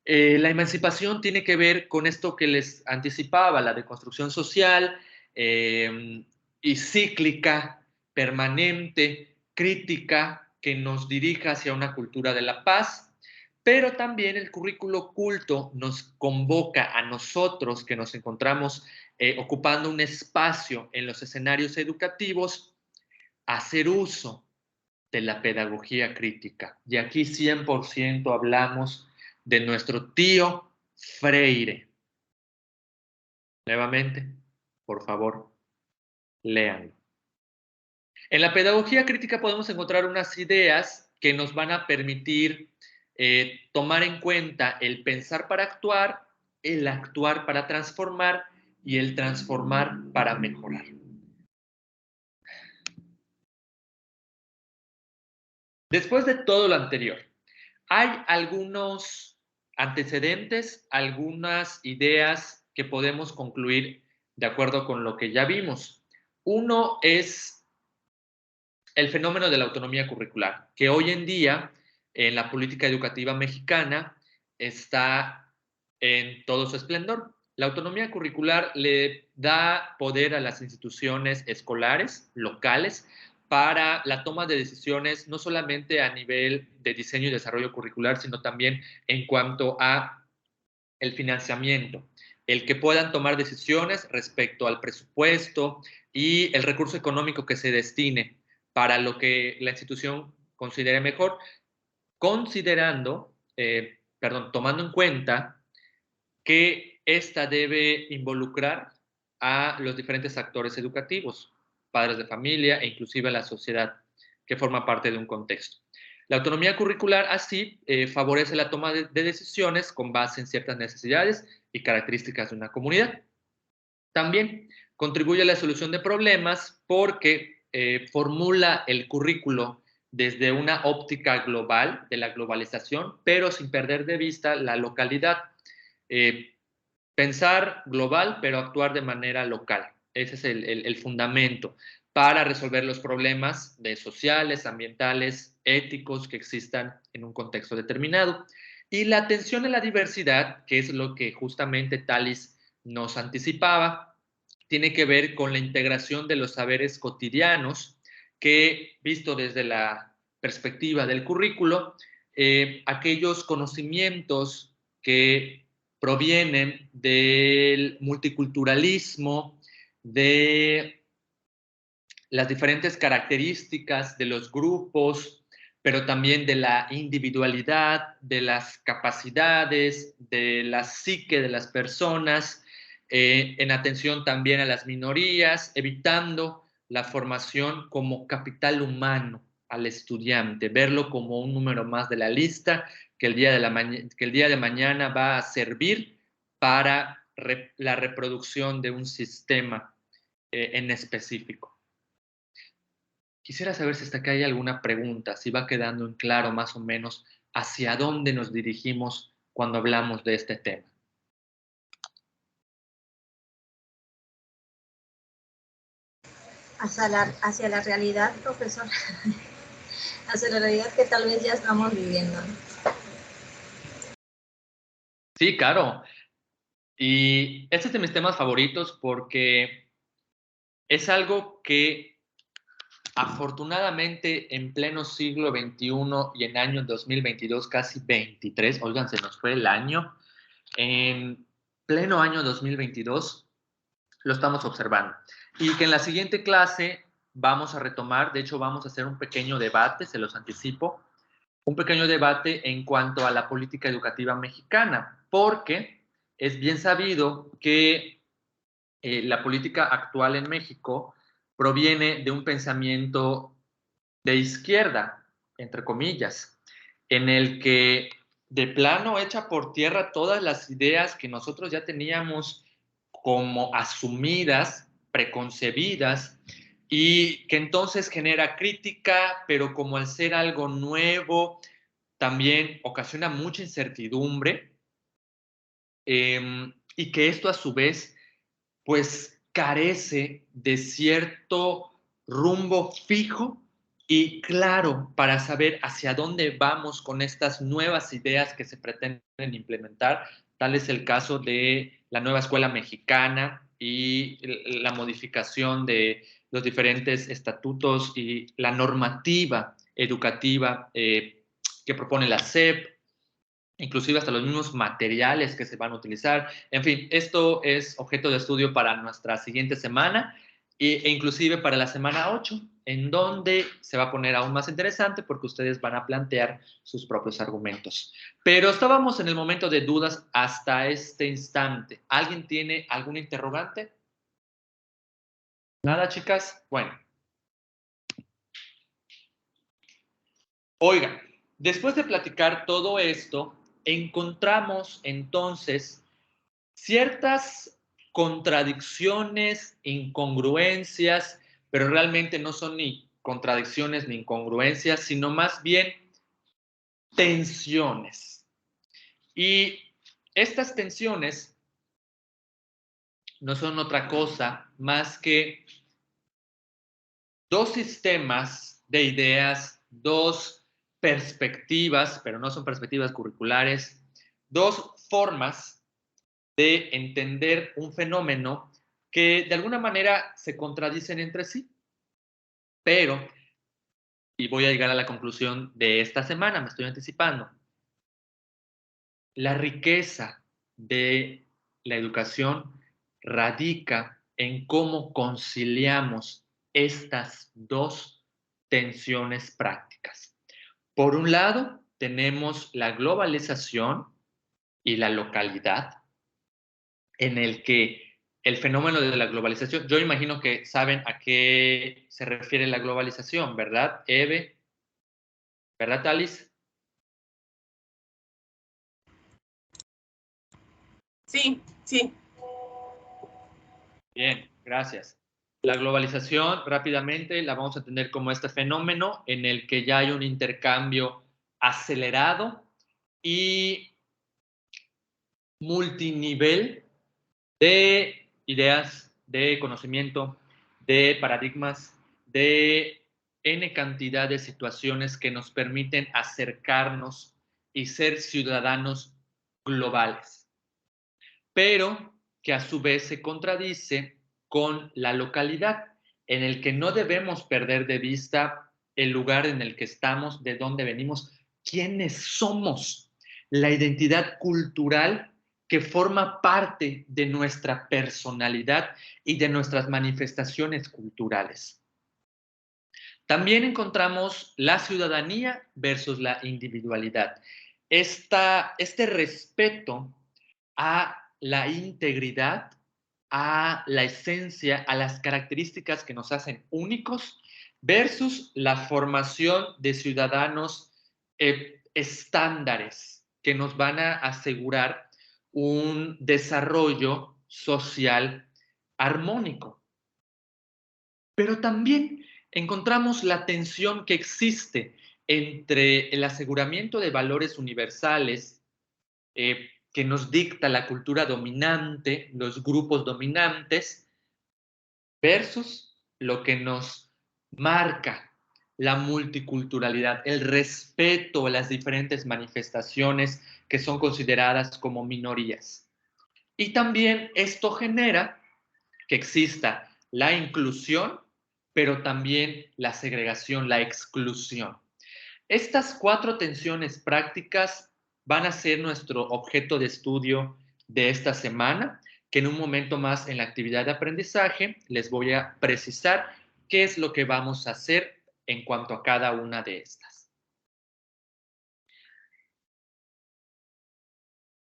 La emancipación tiene que ver con esto que les anticipaba, la deconstrucción social y cíclica, permanente, crítica, que nos dirija hacia una cultura de la paz, pero también el currículo oculto nos convoca a nosotros que nos encontramos ocupando un espacio en los escenarios educativos a hacer uso de la pedagogía crítica. Y aquí 100% hablamos de nuestro tío Freire. Nuevamente, por favor, léanlo. En la pedagogía crítica podemos encontrar unas ideas que nos van a permitir tomar en cuenta el pensar para actuar, el actuar para transformar y el transformar para mejorar. Después de todo lo anterior, hay algunos antecedentes, algunas ideas que podemos concluir de acuerdo con lo que ya vimos. Uno es el fenómeno de la autonomía curricular, que hoy en día en la política educativa mexicana está en todo su esplendor. La autonomía curricular le da poder a las instituciones escolares, locales, para la toma de decisiones, no solamente a nivel de diseño y desarrollo curricular, sino también en cuanto a el financiamiento, el que puedan tomar decisiones respecto al presupuesto y el recurso económico que se destine para lo que la institución considere mejor, tomando en cuenta que esta debe involucrar a los diferentes actores educativos, padres de familia e inclusive a la sociedad que forma parte de un contexto. La autonomía curricular así favorece la toma de decisiones con base en ciertas necesidades y características de una comunidad. También contribuye a la solución de problemas porque formula el currículo desde una óptica global de la globalización, pero sin perder de vista la localidad. Pensar global, pero actuar de manera local. Ese es el fundamento para resolver los problemas sociales, ambientales, éticos que existan en un contexto determinado. Y la atención a la diversidad, que es lo que justamente Thalys nos anticipaba, tiene que ver con la integración de los saberes cotidianos que, visto desde la perspectiva del currículo, aquellos conocimientos que provienen del multiculturalismo, de las diferentes características de los grupos, pero también de la individualidad, de las capacidades, de la psique de las personas, en atención también a las minorías, evitando la formación como capital humano al estudiante, verlo como un número más de la lista que el día de mañana va a servir para la reproducción de un sistema en específico. Quisiera saber si hasta acá hay alguna pregunta, si va quedando en claro más o menos hacia dónde nos dirigimos cuando hablamos de este tema. Hacia la realidad, profesor. Hacia la realidad que tal vez ya estamos viviendo. Sí, claro. Y este es de mis temas favoritos porque es algo que afortunadamente en pleno siglo XXI y en año 2022, casi 23, oigan, se nos fue el año, en pleno año 2022 lo estamos observando. Y que en la siguiente clase vamos a retomar, de hecho vamos a hacer un pequeño debate, se los anticipo, un pequeño debate en cuanto a la política educativa mexicana, porque es bien sabido que la política actual en México proviene de un pensamiento de izquierda, entre comillas, en el que de plano echa por tierra todas las ideas que nosotros ya teníamos como asumidas, preconcebidas, y que entonces genera crítica, pero como al ser algo nuevo, también ocasiona mucha incertidumbre, y que esto a su vez pues carece de cierto rumbo fijo y claro para saber hacia dónde vamos con estas nuevas ideas que se pretenden implementar. Tal es el caso de la nueva escuela mexicana y la modificación de los diferentes estatutos y la normativa educativa que propone la SEP, inclusive hasta los mismos materiales que se van a utilizar. En fin, esto es objeto de estudio para nuestra siguiente semana e inclusive para la semana 8, en donde se va a poner aún más interesante porque ustedes van a plantear sus propios argumentos. Pero estábamos en el momento de dudas hasta este instante. ¿Alguien tiene algún interrogante? ¿Nada, chicas? Bueno. Oigan, después de platicar todo esto, encontramos entonces ciertas contradicciones, incongruencias, pero realmente no son ni contradicciones ni incongruencias, sino más bien tensiones. Y estas tensiones no son otra cosa más que dos sistemas de ideas, dos perspectivas, pero no son perspectivas curriculares, dos formas de entender un fenómeno que de alguna manera se contradicen entre sí. Pero, y voy a llegar a la conclusión de esta semana, me estoy anticipando, la riqueza de la educación radica en cómo conciliamos estas dos tensiones prácticas. Por un lado, tenemos la globalización y la localidad, en el que el fenómeno de la globalización, yo imagino que saben a qué se refiere la globalización, ¿verdad, Eve? ¿Verdad, Thalys? Sí, sí. Bien. Gracias. La globalización, rápidamente, la vamos a entender como este fenómeno en el que ya hay un intercambio acelerado y multinivel de ideas, de conocimiento, de paradigmas, de N cantidad de situaciones que nos permiten acercarnos y ser ciudadanos globales, pero que a su vez se contradice con la localidad, en el que no debemos perder de vista el lugar en el que estamos, de dónde venimos, quiénes somos, la identidad cultural que forma parte de nuestra personalidad y de nuestras manifestaciones culturales. También encontramos la ciudadanía versus la individualidad. Este respeto a la integridad, a la esencia, a las características que nos hacen únicos, versus la formación de ciudadanos estándares que nos van a asegurar un desarrollo social armónico. Pero también encontramos la tensión que existe entre el aseguramiento de valores universales que nos dicta la cultura dominante, los grupos dominantes, versus lo que nos marca la multiculturalidad, el respeto a las diferentes manifestaciones que son consideradas como minorías. Y también esto genera que exista la inclusión, pero también la segregación, la exclusión. Estas 4 tensiones prácticas van a ser nuestro objeto de estudio de esta semana, que en un momento más en la actividad de aprendizaje les voy a precisar qué es lo que vamos a hacer en cuanto a cada una de estas.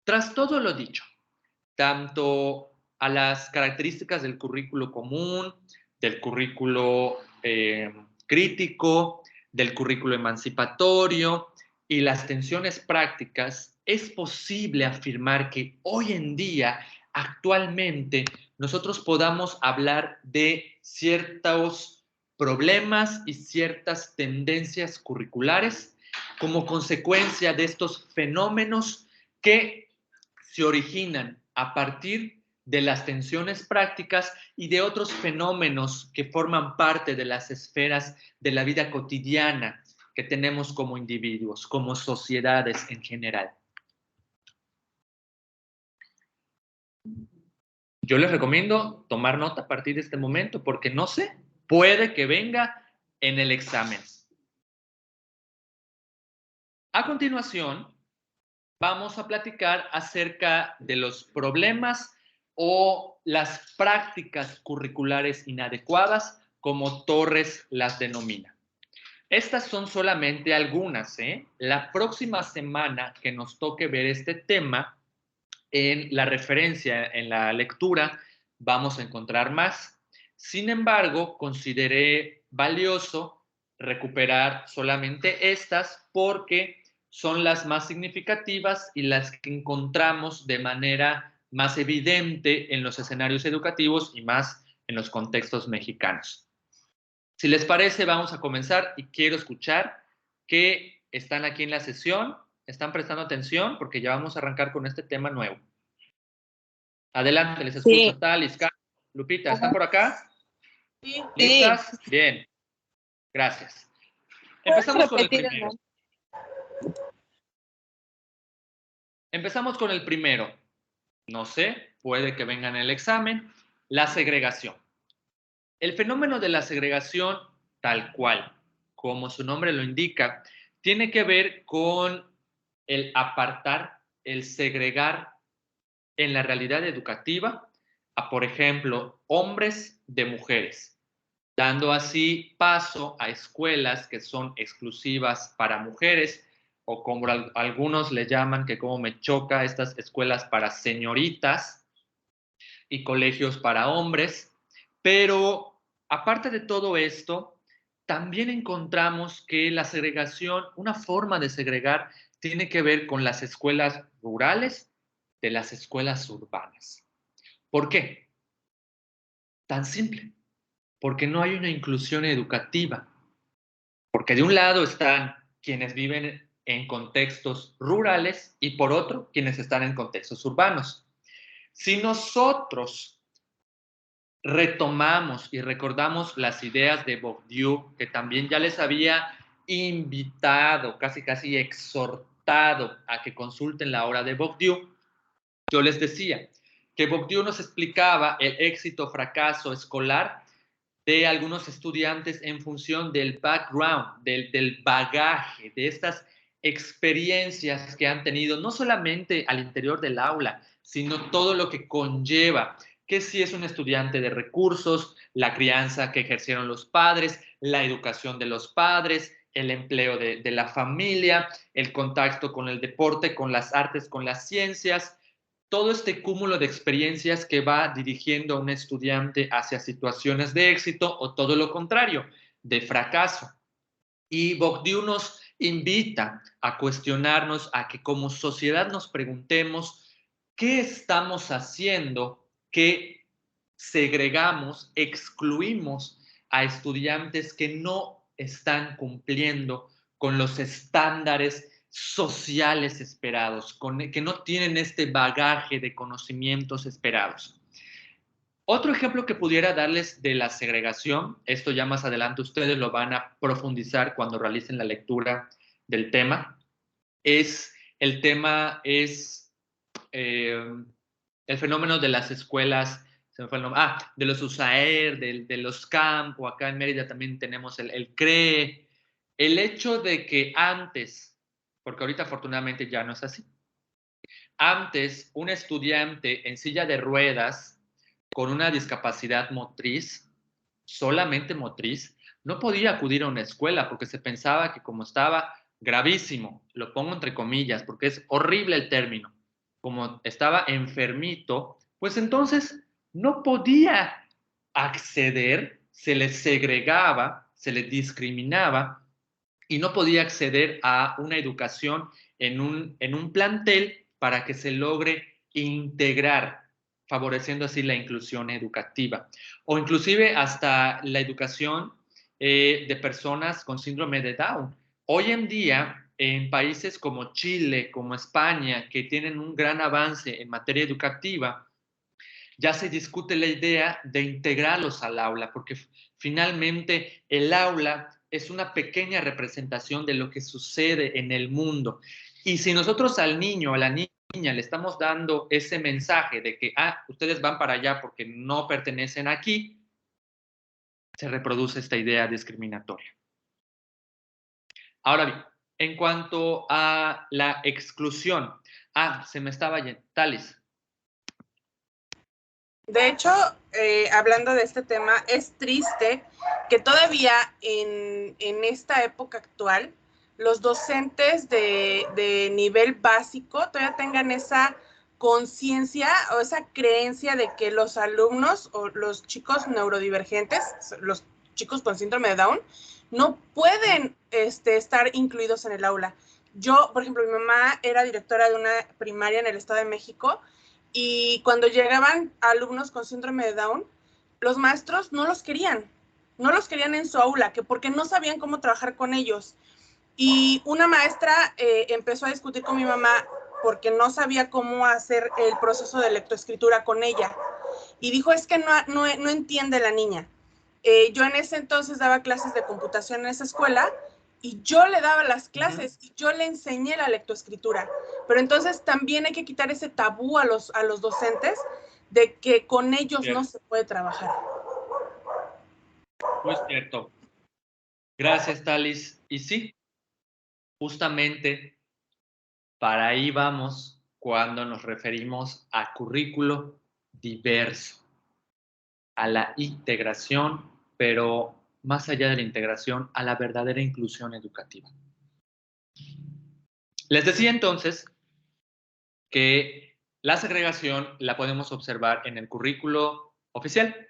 Tras todo lo dicho, tanto a las características del currículo común, del currículo crítico, del currículo emancipatorio y las tensiones prácticas, es posible afirmar que hoy en día, actualmente, nosotros podamos hablar de ciertos problemas y ciertas tendencias curriculares como consecuencia de estos fenómenos que se originan a partir de las tensiones prácticas y de otros fenómenos que forman parte de las esferas de la vida cotidiana que tenemos como individuos, como sociedades en general. Yo les recomiendo tomar nota a partir de este momento porque no sé, puede que venga en el examen. A continuación, vamos a platicar acerca de los problemas o las prácticas curriculares inadecuadas, como Torres las denomina. Estas son solamente algunas, ¿eh? La próxima semana que nos toque ver este tema, en la referencia, en la lectura, vamos a encontrar más. Sin embargo, consideré valioso recuperar solamente estas porque son las más significativas y las que encontramos de manera más evidente en los escenarios educativos y más en los contextos mexicanos. Si les parece, vamos a comenzar y quiero escuchar que están aquí en la sesión, están prestando atención porque ya vamos a arrancar con este tema nuevo. Adelante, les escucho. Sí. Talis, Lupita, ¿están por acá? Sí. ¿Listas? Bien. Gracias. Empezamos con el primero. Empezamos con el primero. No sé, puede que venga en el examen. La segregación. El fenómeno de la segregación, tal cual, como su nombre lo indica, tiene que ver con el apartar, el segregar en la realidad educativa a, por ejemplo, hombres de mujeres, dando así paso a escuelas que son exclusivas para mujeres, o como algunos le llaman, que como me choca, estas escuelas para señoritas y colegios para hombres. Pero aparte de todo esto, también encontramos que la segregación, una forma de segregar, tiene que ver con las escuelas rurales de las escuelas urbanas. ¿Por qué? Tan simple, porque no hay una inclusión educativa. Porque de un lado están quienes viven en contextos rurales y por otro, quienes están en contextos urbanos. Si nosotros retomamos y recordamos las ideas de Bourdieu, que también ya les había invitado, casi exhortado a que consulten la obra de Bourdieu, yo les decía que Bourdieu nos explicaba el éxito o fracaso escolar de algunos estudiantes en función del background, del bagaje, de estas experiencias que han tenido, no solamente al interior del aula, sino todo lo que conlleva, que si es un estudiante de recursos, la crianza que ejercieron los padres, la educación de los padres, el empleo de la familia, el contacto con el deporte, con las artes, con las ciencias, todo este cúmulo de experiencias que va dirigiendo a un estudiante hacia situaciones de éxito o todo lo contrario, de fracaso. Y Bourdieu nos invita a cuestionarnos, a que como sociedad nos preguntemos qué estamos haciendo que segregamos, excluimos a estudiantes que no están cumpliendo con los estándares sociales esperados, que no tienen este bagaje de conocimientos esperados. Otro ejemplo que pudiera darles de la segregación, esto ya más adelante ustedes lo van a profundizar cuando realicen la lectura del tema, es el fenómeno de las escuelas, se me fue el nombre, de los USAER, de los CAMP, o acá en Mérida también tenemos el CRE. El hecho de que antes, porque ahorita afortunadamente ya no es así, antes un estudiante en silla de ruedas con una discapacidad motriz, solamente motriz, no podía acudir a una escuela porque se pensaba que como estaba gravísimo, lo pongo entre comillas porque es horrible el término, como estaba enfermito, pues entonces no podía acceder, se le segregaba, se le discriminaba y no podía acceder a una educación en un plantel para que se logre integrar, favoreciendo así la inclusión educativa. O inclusive hasta la educación de personas con síndrome de Down. Hoy en día, en países como Chile, como España, que tienen un gran avance en materia educativa, ya se discute la idea de integrarlos al aula, porque finalmente el aula es una pequeña representación de lo que sucede en el mundo. Y si nosotros al niño, a la niña, le estamos dando ese mensaje de que, ustedes van para allá porque no pertenecen aquí, se reproduce esta idea discriminatoria. Ahora bien, en cuanto a la exclusión, se me estaba yendo, Thalis. De hecho, hablando de este tema, es triste que todavía en esta época actual, los docentes de nivel básico todavía tengan esa conciencia o esa creencia de que los alumnos o los chicos neurodivergentes, los chicos con síndrome de Down, no pueden estar incluidos en el aula. Yo, por ejemplo, mi mamá era directora de una primaria en el Estado de México y cuando llegaban alumnos con síndrome de Down, los maestros no los querían en su aula, que porque no sabían cómo trabajar con ellos. Y una maestra empezó a discutir con mi mamá porque no sabía cómo hacer el proceso de lectoescritura con ella. Y dijo, es que no entiende la niña. Yo en ese entonces daba clases de computación en esa escuela y yo le daba las clases y yo le enseñé la lectoescritura. Pero entonces también hay que quitar ese tabú a los docentes de que con ellos no se puede trabajar. Muy cierto. Gracias, Thalis. Y sí, justamente para ahí vamos cuando nos referimos a currículo diverso, a la integración, pero más allá de la integración, a la verdadera inclusión educativa. Les decía entonces que la segregación la podemos observar en el currículo oficial.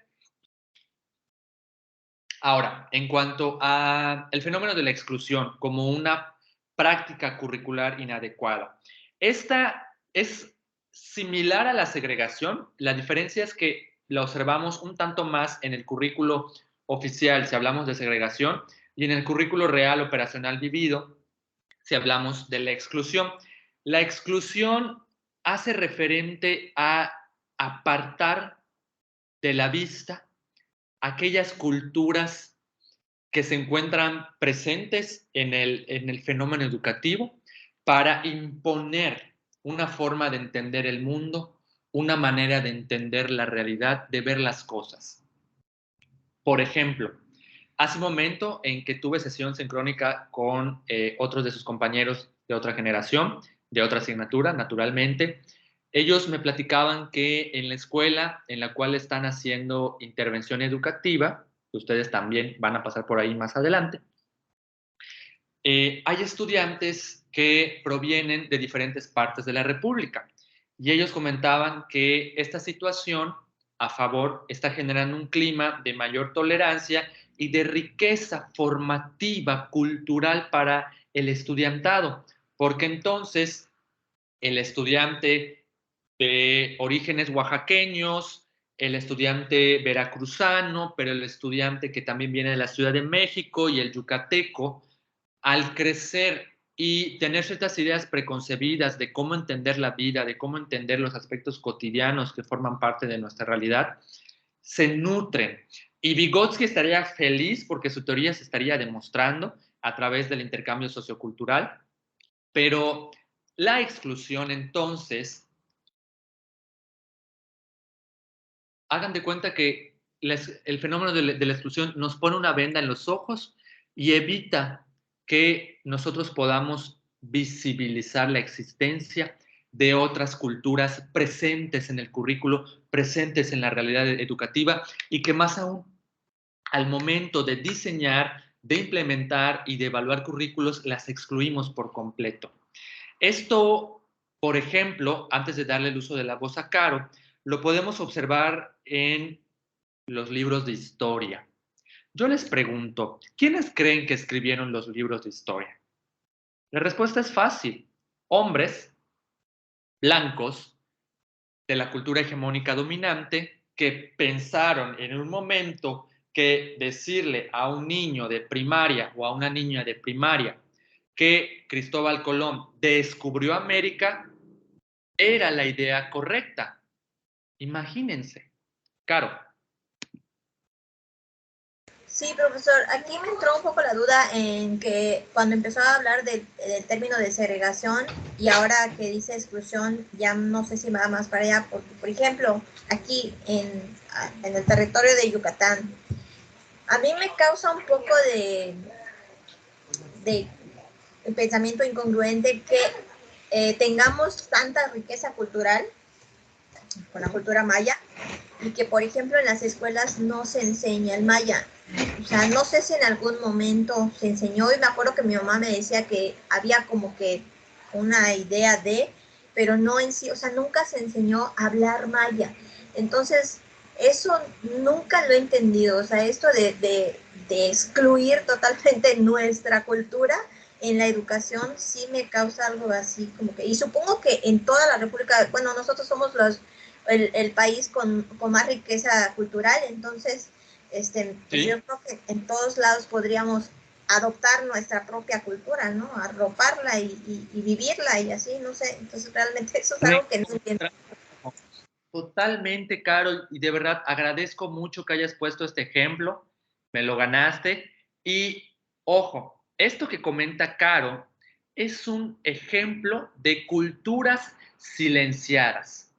Ahora, en cuanto al fenómeno de la exclusión como una práctica curricular inadecuada, esta es similar a la segregación. La diferencia es que la observamos un tanto más en el currículo oficial, si hablamos de segregación, y en el currículo real operacional vivido, si hablamos de la exclusión. La exclusión hace referente a apartar de la vista aquellas culturas que se encuentran presentes en el fenómeno educativo para imponer una forma de entender el mundo, una manera de entender la realidad, de ver las cosas. Por ejemplo, hace un momento en que tuve sesión sincrónica con otros de sus compañeros de otra generación, de otra asignatura, naturalmente, ellos me platicaban que en la escuela en la cual están haciendo intervención educativa, ustedes también van a pasar por ahí más adelante, hay estudiantes que provienen de diferentes partes de la República y ellos comentaban que esta situación a favor está generando un clima de mayor tolerancia y de riqueza formativa, cultural para el estudiantado, porque entonces el estudiante de orígenes oaxaqueños, el estudiante veracruzano, pero el estudiante que también viene de la Ciudad de México y el yucateco, al crecer y tener ciertas ideas preconcebidas de cómo entender la vida, de cómo entender los aspectos cotidianos que forman parte de nuestra realidad, se nutren. Y Vygotsky estaría feliz porque su teoría se estaría demostrando a través del intercambio sociocultural, pero la exclusión entonces, hagan de cuenta que el fenómeno de la exclusión nos pone una venda en los ojos y evita que nosotros podamos visibilizar la existencia de otras culturas presentes en el currículo, presentes en la realidad educativa y que más aún al momento de diseñar, de implementar y de evaluar currículos las excluimos por completo. Esto, por ejemplo, antes de darle el uso de la voz a Caro, lo podemos observar en los libros de historia. Yo les pregunto, ¿quiénes creen que escribieron los libros de historia? La respuesta es fácil. Hombres blancos de la cultura hegemónica dominante que pensaron en un momento que decirle a un niño de primaria o a una niña de primaria que Cristóbal Colón descubrió América era la idea correcta. Imagínense. Caro. Sí, profesor, aquí me entró un poco la duda en que cuando empezó a hablar del término de segregación y ahora que dice exclusión, ya no sé si va más para allá, porque, por ejemplo, aquí en el territorio de Yucatán, a mí me causa un poco de pensamiento incongruente que tengamos tanta riqueza cultural con la cultura maya y que, por ejemplo, en las escuelas no se enseña el maya. O sea, no sé si en algún momento se enseñó y me acuerdo que mi mamá me decía que había como que una idea pero no en sí, o sea, nunca se enseñó a hablar maya. Entonces, eso nunca lo he entendido, o sea, esto de excluir totalmente nuestra cultura en la educación sí me causa algo así como que, y supongo que en toda la República, bueno, nosotros somos el país con más riqueza cultural, entonces pues ¿Sí? yo creo que en todos lados podríamos adoptar nuestra propia cultura, ¿no? Arroparla y vivirla y así, no sé, entonces realmente eso es algo que no entiendo. Totalmente, Caro, y de verdad agradezco mucho que hayas puesto este ejemplo, me lo ganaste. Y ojo, esto que comenta Caro es un ejemplo de culturas silenciadas.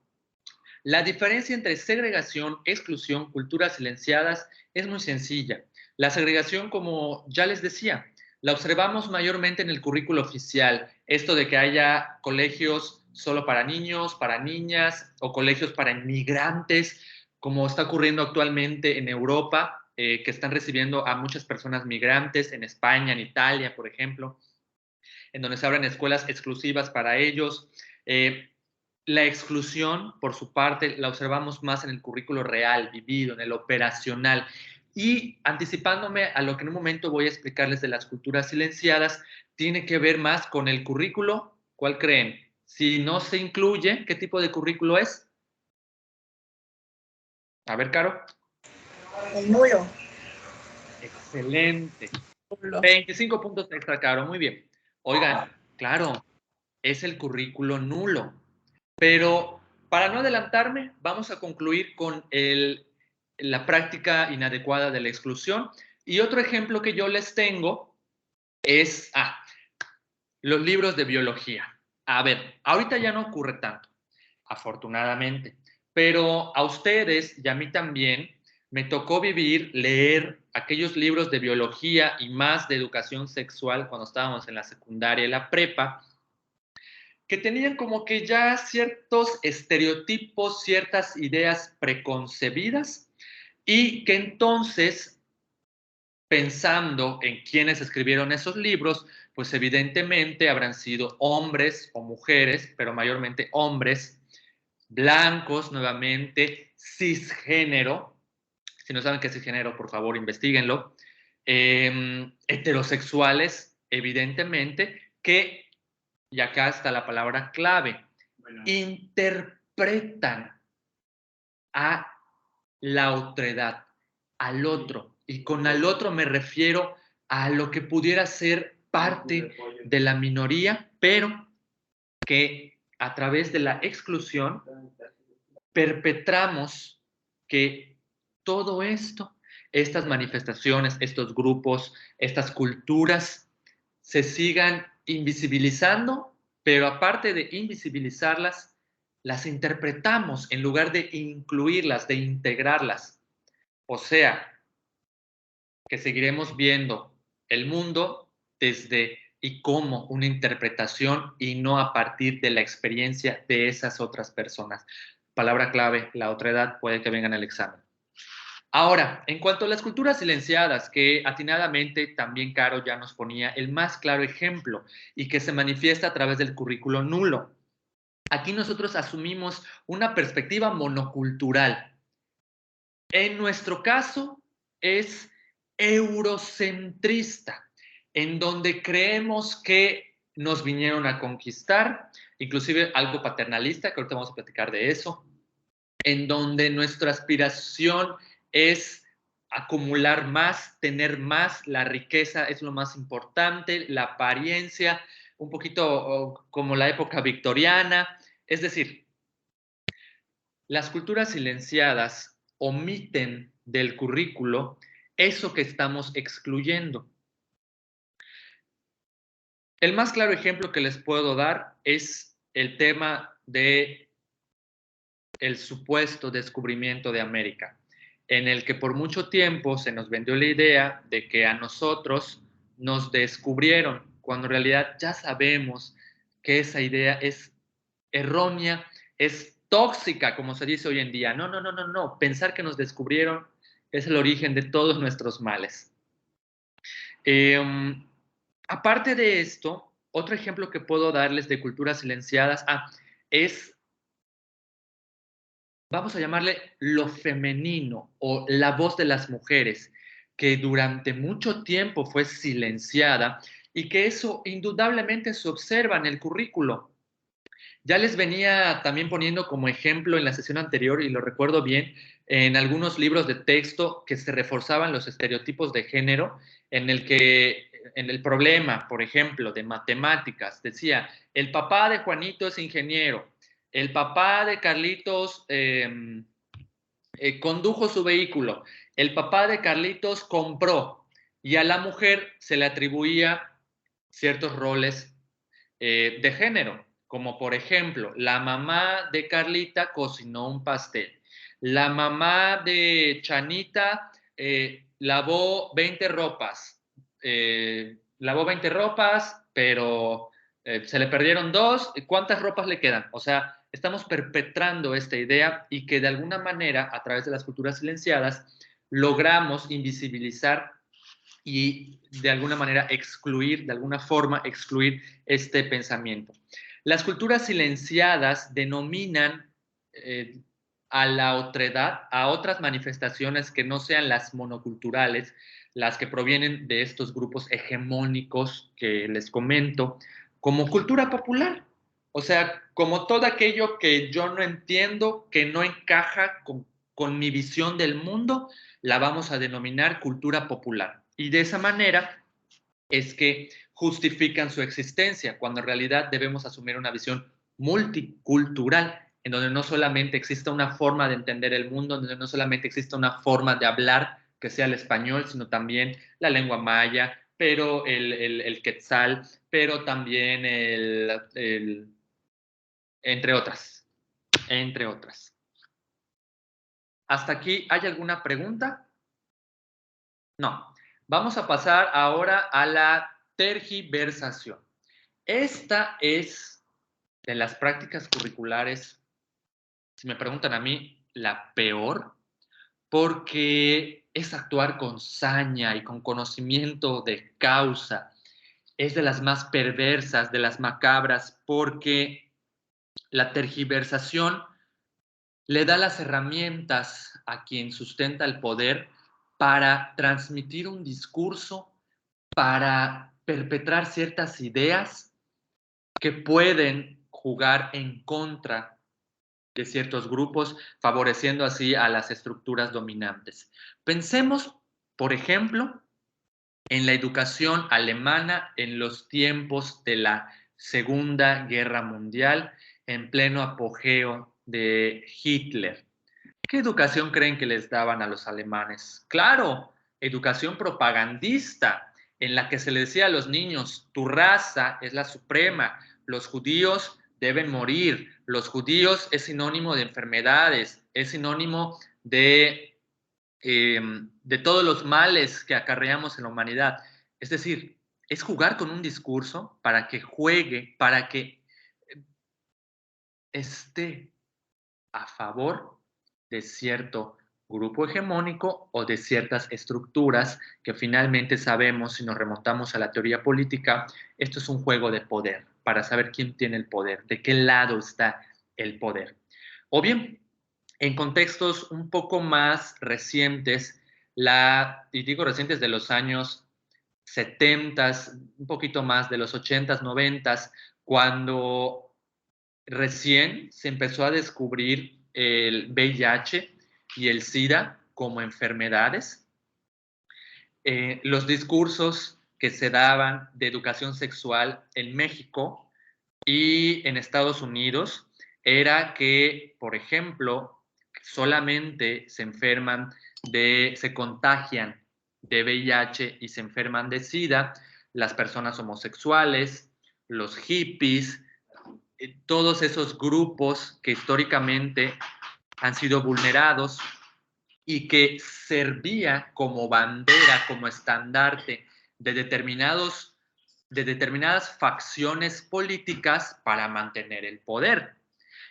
La diferencia entre segregación, exclusión, culturas silenciadas es muy sencilla. La segregación, como ya les decía, la observamos mayormente en el currículo oficial. Esto de que haya colegios solo para niños, para niñas o colegios para inmigrantes, como está ocurriendo actualmente en Europa, que están recibiendo a muchas personas migrantes en España, en Italia, por ejemplo, en donde se abren escuelas exclusivas para ellos. La exclusión, por su parte, la observamos más en el currículo real, vivido, en el operacional. Y anticipándome a lo que en un momento voy a explicarles de las culturas silenciadas, tiene que ver más con el currículo. ¿Cuál creen? Si no se incluye, ¿qué tipo de currículo es? A ver, Caro. El nulo. Excelente. Nulo. 25 puntos extra, Caro. Muy bien. Oigan, claro, es el currículo nulo. Pero para no adelantarme, vamos a concluir con la práctica inadecuada de la exclusión. Y otro ejemplo que yo les tengo es los libros de biología. A ver, ahorita ya no ocurre tanto, afortunadamente, pero a ustedes y a mí también me tocó leer aquellos libros de biología y más de educación sexual cuando estábamos en la secundaria y la prepa, que tenían como que ya ciertos estereotipos, ciertas ideas preconcebidas y que entonces, pensando en quienes escribieron esos libros, pues evidentemente habrán sido hombres o mujeres, pero mayormente hombres, blancos nuevamente, cisgénero. Si no saben qué es cisgénero, por favor, investiguenlo. Heterosexuales, evidentemente, que, y acá está la palabra clave, interpretan a la otredad, al otro. Y con al otro me refiero a lo que pudiera ser parte de la minoría, pero que a través de la exclusión perpetramos que todo esto, estas manifestaciones, estos grupos, estas culturas, se sigan invisibilizando, pero aparte de invisibilizarlas, las interpretamos en lugar de incluirlas, de integrarlas. O sea, que seguiremos viendo el mundo desde y como una interpretación y no a partir de la experiencia de esas otras personas. Palabra clave, la otredad puede que venga en el examen. Ahora, en cuanto a las culturas silenciadas, que atinadamente también Caro ya nos ponía el más claro ejemplo y que se manifiesta a través del currículo nulo. Aquí nosotros asumimos una perspectiva monocultural. En nuestro caso es eurocentrista, en donde creemos que nos vinieron a conquistar, inclusive algo paternalista, que ahorita vamos a platicar de eso, en donde nuestra aspiración es acumular más, tener más, la riqueza es lo más importante, la apariencia, un poquito como la época victoriana, es decir, las culturas silenciadas omiten del currículo eso que estamos excluyendo. El más claro ejemplo que les puedo dar es el tema de el supuesto descubrimiento de América, en el que por mucho tiempo se nos vendió la idea de que a nosotros nos descubrieron, cuando en realidad ya sabemos que esa idea es errónea, es tóxica, como se dice hoy en día. No, no, no, no, no. Pensar que nos descubrieron es el origen de todos nuestros males. Aparte de esto, otro ejemplo que puedo darles de culturas silenciadas es, vamos a llamarle lo femenino o la voz de las mujeres, que durante mucho tiempo fue silenciada y que eso indudablemente se observa en el currículo. Ya les venía también poniendo como ejemplo en la sesión anterior, y lo recuerdo bien, en algunos libros de texto que se reforzaban los estereotipos de género, en el problema, por ejemplo, de matemáticas, decía, el papá de Juanito es ingeniero, el papá de Carlitos condujo su vehículo, el papá de Carlitos compró, y a la mujer se le atribuía ciertos roles de género, como por ejemplo, la mamá de Carlita cocinó un pastel, la mamá de Chanita lavó 20 ropas, pero se le perdieron 2, ¿cuántas ropas le quedan? O sea, estamos perpetrando esta idea y que de alguna manera, a través de las culturas silenciadas, logramos invisibilizar y de alguna manera excluir, de alguna forma excluir este pensamiento. Las culturas silenciadas denominan a la otredad, a otras manifestaciones que no sean las monoculturales, las que provienen de estos grupos hegemónicos que les comento, como cultura popular. O sea, como todo aquello que yo no entiendo, que no encaja con con mi visión del mundo, la vamos a denominar cultura popular. Y de esa manera es que justifican su existencia, cuando en realidad debemos asumir una visión multicultural, en donde no solamente exista una forma de entender el mundo, en donde no solamente exista una forma de hablar que sea el español, sino también la lengua maya, pero el quetzal, pero también entre otras, entre otras. ¿Hasta aquí hay alguna pregunta? No. Vamos a pasar ahora a la tergiversación. Esta es de las prácticas curriculares, si me preguntan a mí, la peor, porque es actuar con saña y con conocimiento de causa. Es de las más perversas, de las macabras, porque la tergiversación le da las herramientas a quien sustenta el poder para transmitir un discurso, para perpetrar ciertas ideas que pueden jugar en contra de ciertos grupos, favoreciendo así a las estructuras dominantes. Pensemos, por ejemplo, en la educación alemana en los tiempos de la Segunda Guerra Mundial, en pleno apogeo de Hitler. ¿Qué educación creen que les daban a los alemanes? Claro, educación propagandista, en la que se les decía a los niños, tu raza es la suprema, los judíos deben morir, los judíos es sinónimo de enfermedades, es sinónimo de todos los males que acarreamos en la humanidad. Es decir, es jugar con un discurso para que juegue, para que esté a favor de cierto grupo hegemónico o de ciertas estructuras que finalmente sabemos, si nos remontamos a la teoría política, esto es un juego de poder, para saber quién tiene el poder, de qué lado está el poder. O bien, en contextos un poco más recientes, y digo recientes de los años 70, un poquito más de los 80s, 90s, cuando recién se empezó a descubrir el VIH y el SIDA como enfermedades. Los discursos que se daban de educación sexual en México y en Estados Unidos era que, por ejemplo, solamente se contagian de VIH y se enferman de SIDA las personas homosexuales, los hippies, todos esos grupos que históricamente han sido vulnerados y que servía como bandera, como estandarte de determinadas facciones políticas para mantener el poder.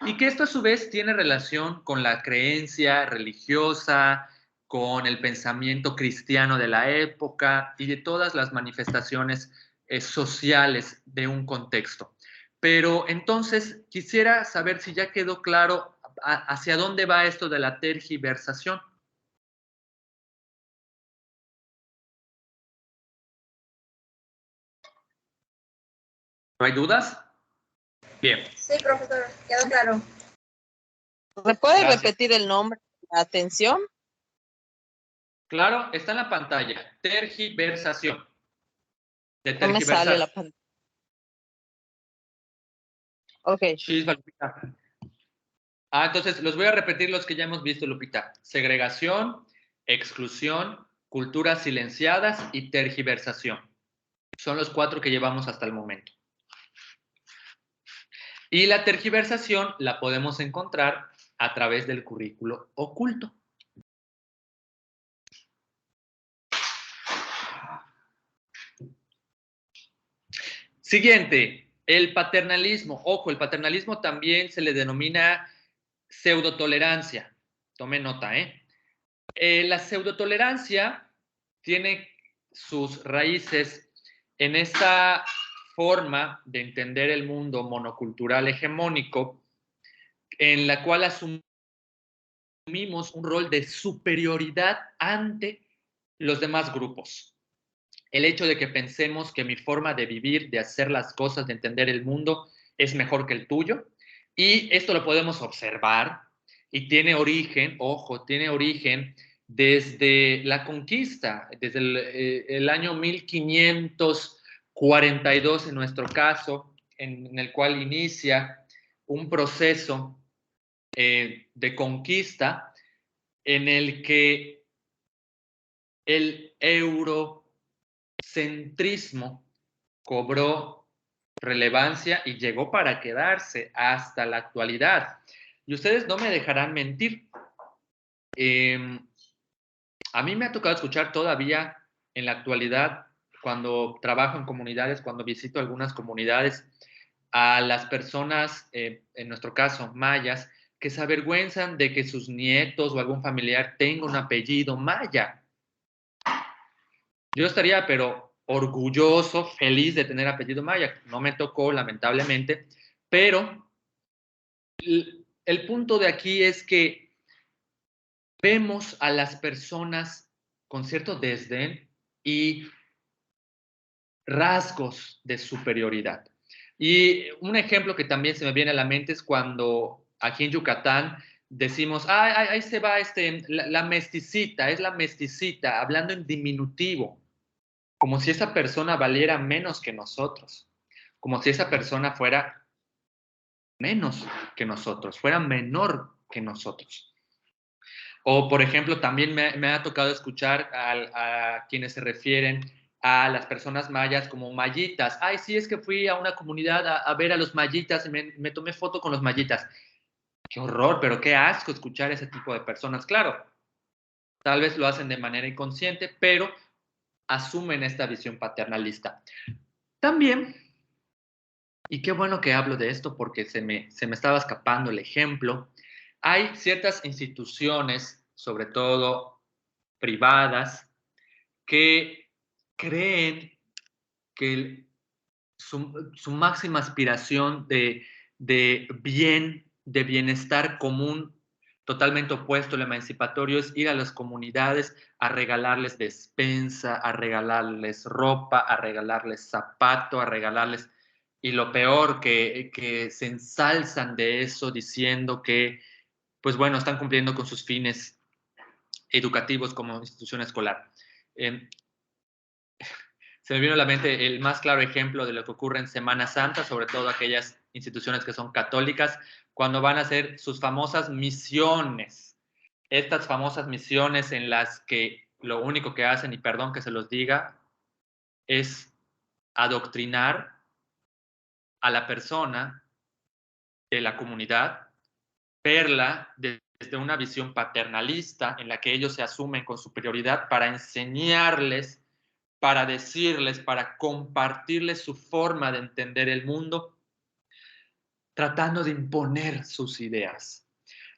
Y que esto a su vez tiene relación con la creencia religiosa, con el pensamiento cristiano de la época y de todas las manifestaciones sociales de un contexto. Pero entonces quisiera saber si ya quedó claro hacia dónde va esto de la tergiversación. ¿No hay dudas? Bien. Sí, profesor, quedó claro. ¿Me puede Gracias. repetir el nombre? Atención. Claro, está en la pantalla. Tergiversación. De No me sale la tergiversar. pantalla. Ok. Chispa, Lupita. Entonces los voy a repetir los que ya hemos visto, Lupita. Segregación, exclusión, culturas silenciadas y tergiversación. Son los 4 que llevamos hasta el momento. Y la tergiversación la podemos encontrar a través del currículo oculto. Siguiente, el paternalismo. Ojo, el paternalismo también se le denomina pseudotolerancia. Tome nota, la pseudotolerancia tiene sus raíces en esta forma de entender el mundo monocultural hegemónico, en la cual asumimos un rol de superioridad ante los demás grupos. El hecho de que pensemos que mi forma de vivir, de hacer las cosas, de entender el mundo, es mejor que el tuyo. Y esto lo podemos observar y tiene origen, ojo, tiene origen desde la conquista, desde el año 1542 en nuestro caso, en el cual inicia un proceso de conquista en el que el eurocentrismo cobró relevancia y llegó para quedarse hasta la actualidad. Y ustedes no me dejarán mentir. A mí me ha tocado escuchar todavía en la actualidad, cuando trabajo en comunidades, cuando visito algunas comunidades, a las personas, en nuestro caso, mayas, que se avergüenzan de que sus nietos o algún familiar tenga un apellido maya. Yo estaría, pero orgulloso, feliz de tener apellido maya. No me tocó, lamentablemente, pero el punto de aquí es que vemos a las personas con cierto desdén y rasgos de superioridad. Y un ejemplo que también se me viene a la mente es cuando aquí en Yucatán decimos, ahí se va la mesticita, es la mesticita, hablando en diminutivo, como si esa persona valiera menos que nosotros, como si esa persona fuera menos que nosotros, fuera menor que nosotros. O, por ejemplo, también me ha tocado escuchar a quienes se refieren a las personas mayas como mayitas. Ay, sí, es que fui a una comunidad a ver a los mayitas y me tomé foto con los mayitas. Qué horror, pero qué asco escuchar ese tipo de personas. Claro, tal vez lo hacen de manera inconsciente, pero asumen esta visión paternalista. También, y qué bueno que hablo de esto porque se me estaba escapando el ejemplo, hay ciertas instituciones, sobre todo privadas, que creen que su máxima aspiración de bien, de bienestar común, totalmente opuesto al emancipatorio, es ir a las comunidades a regalarles despensa, a regalarles ropa, a regalarles zapato, a regalarles... Y lo peor, que se ensalzan de eso diciendo que, pues bueno, están cumpliendo con sus fines educativos como institución escolar. Se me vino a la mente el más claro ejemplo de lo que ocurre en Semana Santa, sobre todo aquellas instituciones que son católicas, cuando van a hacer sus famosas misiones. Estas famosas misiones en las que lo único que hacen, y perdón que se los diga, es adoctrinar a la persona de la comunidad, verla desde una visión paternalista en la que ellos se asumen con superioridad para enseñarles, para decirles, para compartirles su forma de entender el mundo, tratando de imponer sus ideas.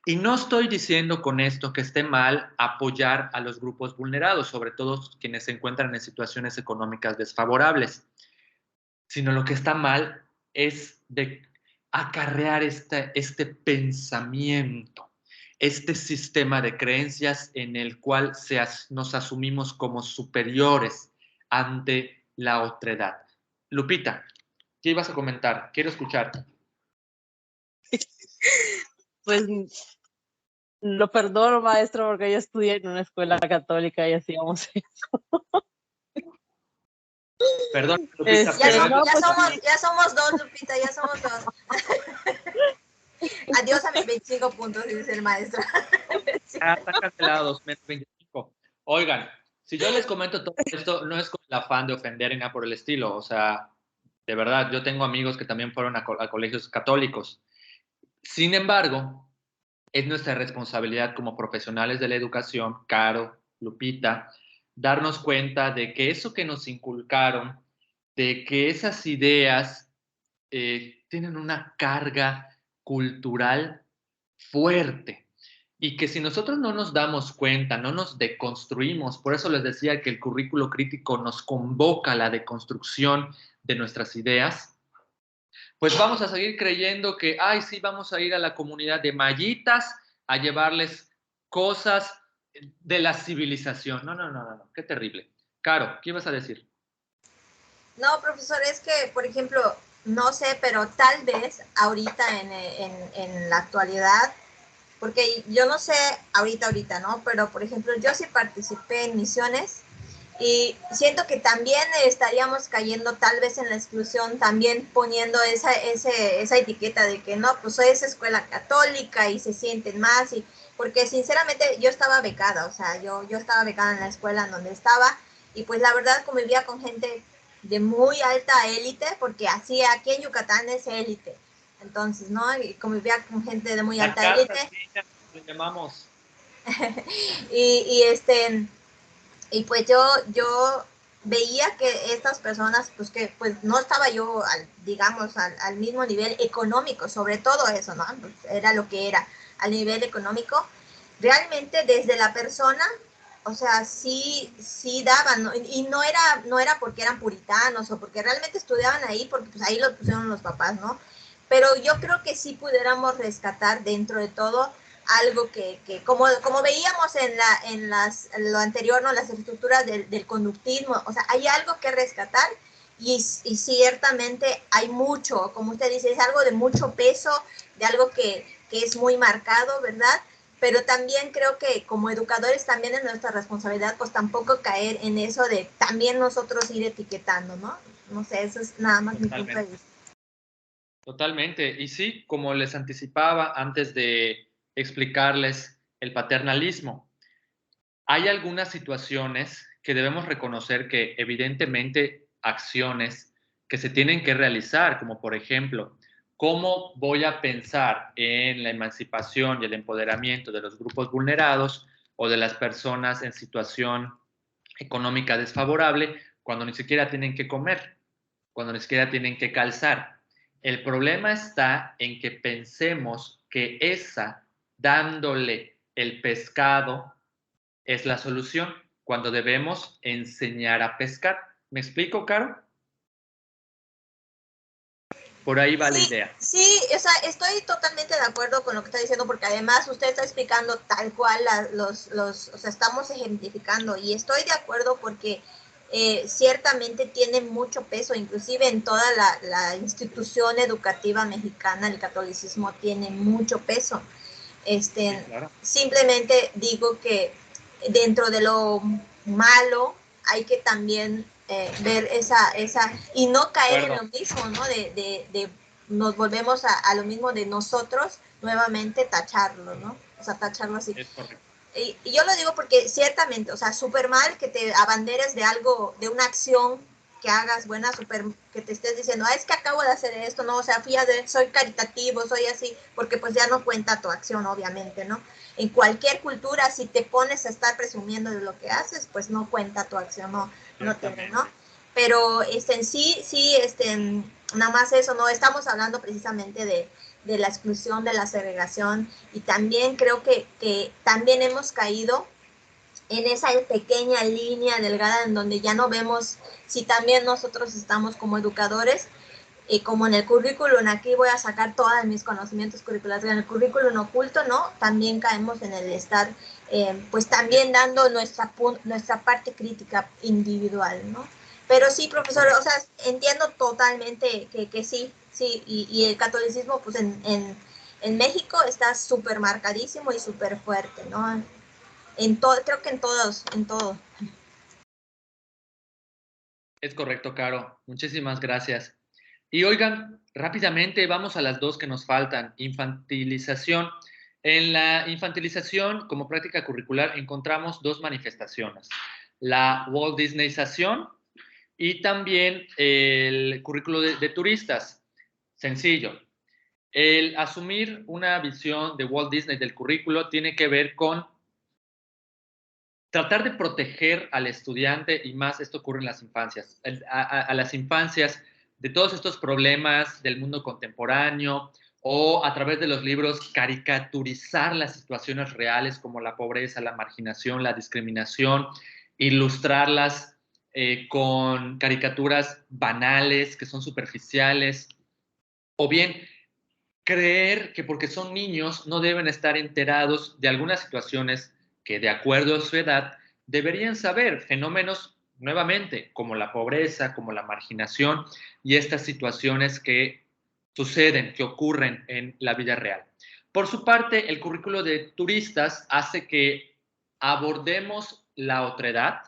Y no estoy diciendo con esto que esté mal apoyar a los grupos vulnerados, sobre todo quienes se encuentran en situaciones económicas desfavorables, sino lo que está mal es de acarrear este pensamiento, este sistema de creencias en el cual nos asumimos como superiores ante la otredad. Lupita, ¿qué ibas a comentar? Quiero escucharte. Pues lo perdono, maestro, porque yo estudié en una escuela católica y hacíamos eso. Perdón, Lupita, ya somos dos, Lupita, ya somos dos. Adiós a mis 25 puntos, dice el maestro. Ya están cancelados, 25. Oigan, si yo les comento todo esto, no es con el afán de ofender ni nada por el estilo. O sea, de verdad, yo tengo amigos que también fueron a colegios católicos. Sin embargo, es nuestra responsabilidad como profesionales de la educación, Caro, Lupita, darnos cuenta de que eso que nos inculcaron, de que esas ideas tienen una carga cultural fuerte y que si nosotros no nos damos cuenta, no nos deconstruimos, por eso les decía que el currículo crítico nos convoca a la deconstrucción de nuestras ideas, pues vamos a seguir creyendo que, ay, sí, vamos a ir a la comunidad de mayitas a llevarles cosas de la civilización. No, qué terrible. Caro, ¿qué ibas a decir? No, profesor, es que, por ejemplo, no sé, pero tal vez ahorita en la actualidad porque yo no sé ahorita, ¿no? Pero, por ejemplo, yo sí participé en misiones y siento que también estaríamos cayendo tal vez en la exclusión, también poniendo esa etiqueta de que no, pues es escuela católica y se sienten más, y porque sinceramente yo estaba becada, o sea, yo estaba becada en la escuela en donde estaba, y pues la verdad convivía con gente de muy alta élite, porque así aquí en Yucatán es élite, entonces, ¿no? Y convivía con gente de muy La alta casa, élite. sí, le llamamos. Y pues yo veía que estas personas, pues que pues no estaba yo, digamos, al mismo nivel económico, sobre todo eso, ¿no? Pues era lo que era, al nivel económico. Realmente desde la persona, o sea, sí daban, ¿no? Y no era porque eran puritanos o porque realmente estudiaban ahí, porque pues ahí los pusieron los papás, ¿no? Pero yo creo que sí pudiéramos rescatar dentro de todo algo que como veíamos en lo anterior, ¿no? Las estructuras del conductismo, o sea, hay algo que rescatar y ciertamente hay mucho, como usted dice, es algo de mucho peso, de algo que es muy marcado, ¿verdad? Pero también creo que como educadores también es nuestra responsabilidad, pues tampoco caer en eso de también nosotros ir etiquetando, ¿no? No sé, eso es nada más mi punto de vista. Totalmente. Y sí, como les anticipaba antes de explicarles el paternalismo, hay algunas situaciones que debemos reconocer que evidentemente acciones que se tienen que realizar, como por ejemplo, ¿cómo voy a pensar en la emancipación y el empoderamiento de los grupos vulnerados o de las personas en situación económica desfavorable cuando ni siquiera tienen que comer, cuando ni siquiera tienen que calzar? El problema está en que pensemos que esa, dándole el pescado, es la solución, cuando debemos enseñar a pescar. ¿Me explico, Caro? Por ahí va la idea. Sí, o sea, estoy totalmente de acuerdo con lo que está diciendo, porque además usted está explicando tal cual o sea, estamos ejemplificando, y estoy de acuerdo porque ciertamente tiene mucho peso, inclusive en toda la institución educativa mexicana, el catolicismo tiene mucho peso. Sí, claro. Simplemente digo que dentro de lo malo hay que también ver esa, y no caer en lo mismo, ¿no? De nos volvemos a lo mismo de nosotros nuevamente tacharlo, ¿no? O sea, tacharlo así. Es correcto. Y yo lo digo porque ciertamente, o sea, súper mal que te abanderes de algo, de una acción que hagas buena, súper, que te estés diciendo, es que acabo de hacer esto, ¿no? O sea, fíjate, soy caritativo, soy así, porque pues ya no cuenta tu acción, obviamente, ¿no? En cualquier cultura, si te pones a estar presumiendo de lo que haces, pues no cuenta tu acción, no tiene, ¿no? Pero en sí, nada más eso, ¿no? Estamos hablando precisamente de la exclusión, de la segregación, y también creo que también hemos caído en esa pequeña línea delgada en donde ya no vemos si también nosotros estamos como educadores, como en el currículum, aquí voy a sacar todos mis conocimientos curriculares, en el currículum oculto, ¿no? También caemos en el estar, pues también dando nuestra parte crítica individual, ¿no? Pero sí, profesor, o sea, entiendo totalmente que sí, y el catolicismo, pues en México está súper marcadísimo y súper fuerte, ¿no? Creo que en todo. Es correcto, Caro. Muchísimas gracias. Y oigan, rápidamente vamos a las dos que nos faltan. Infantilización. En la infantilización, como práctica curricular, encontramos dos manifestaciones. La Walt Disneyización y también el currículo de turistas. Sencillo. El asumir una visión de Walt Disney del currículo tiene que ver con tratar de proteger al estudiante, y más esto ocurre en las infancias, a las infancias de todos estos problemas del mundo contemporáneo, o a través de los libros caricaturizar las situaciones reales como la pobreza, la marginación, la discriminación, ilustrarlas con caricaturas banales que son superficiales, o bien creer que porque son niños no deben estar enterados de algunas situaciones que, de acuerdo a su edad, deberían saber. Fenómenos, nuevamente, como la pobreza, como la marginación y estas situaciones que suceden, que ocurren en la vida real. Por su parte, el currículo de turistas hace que abordemos la otredad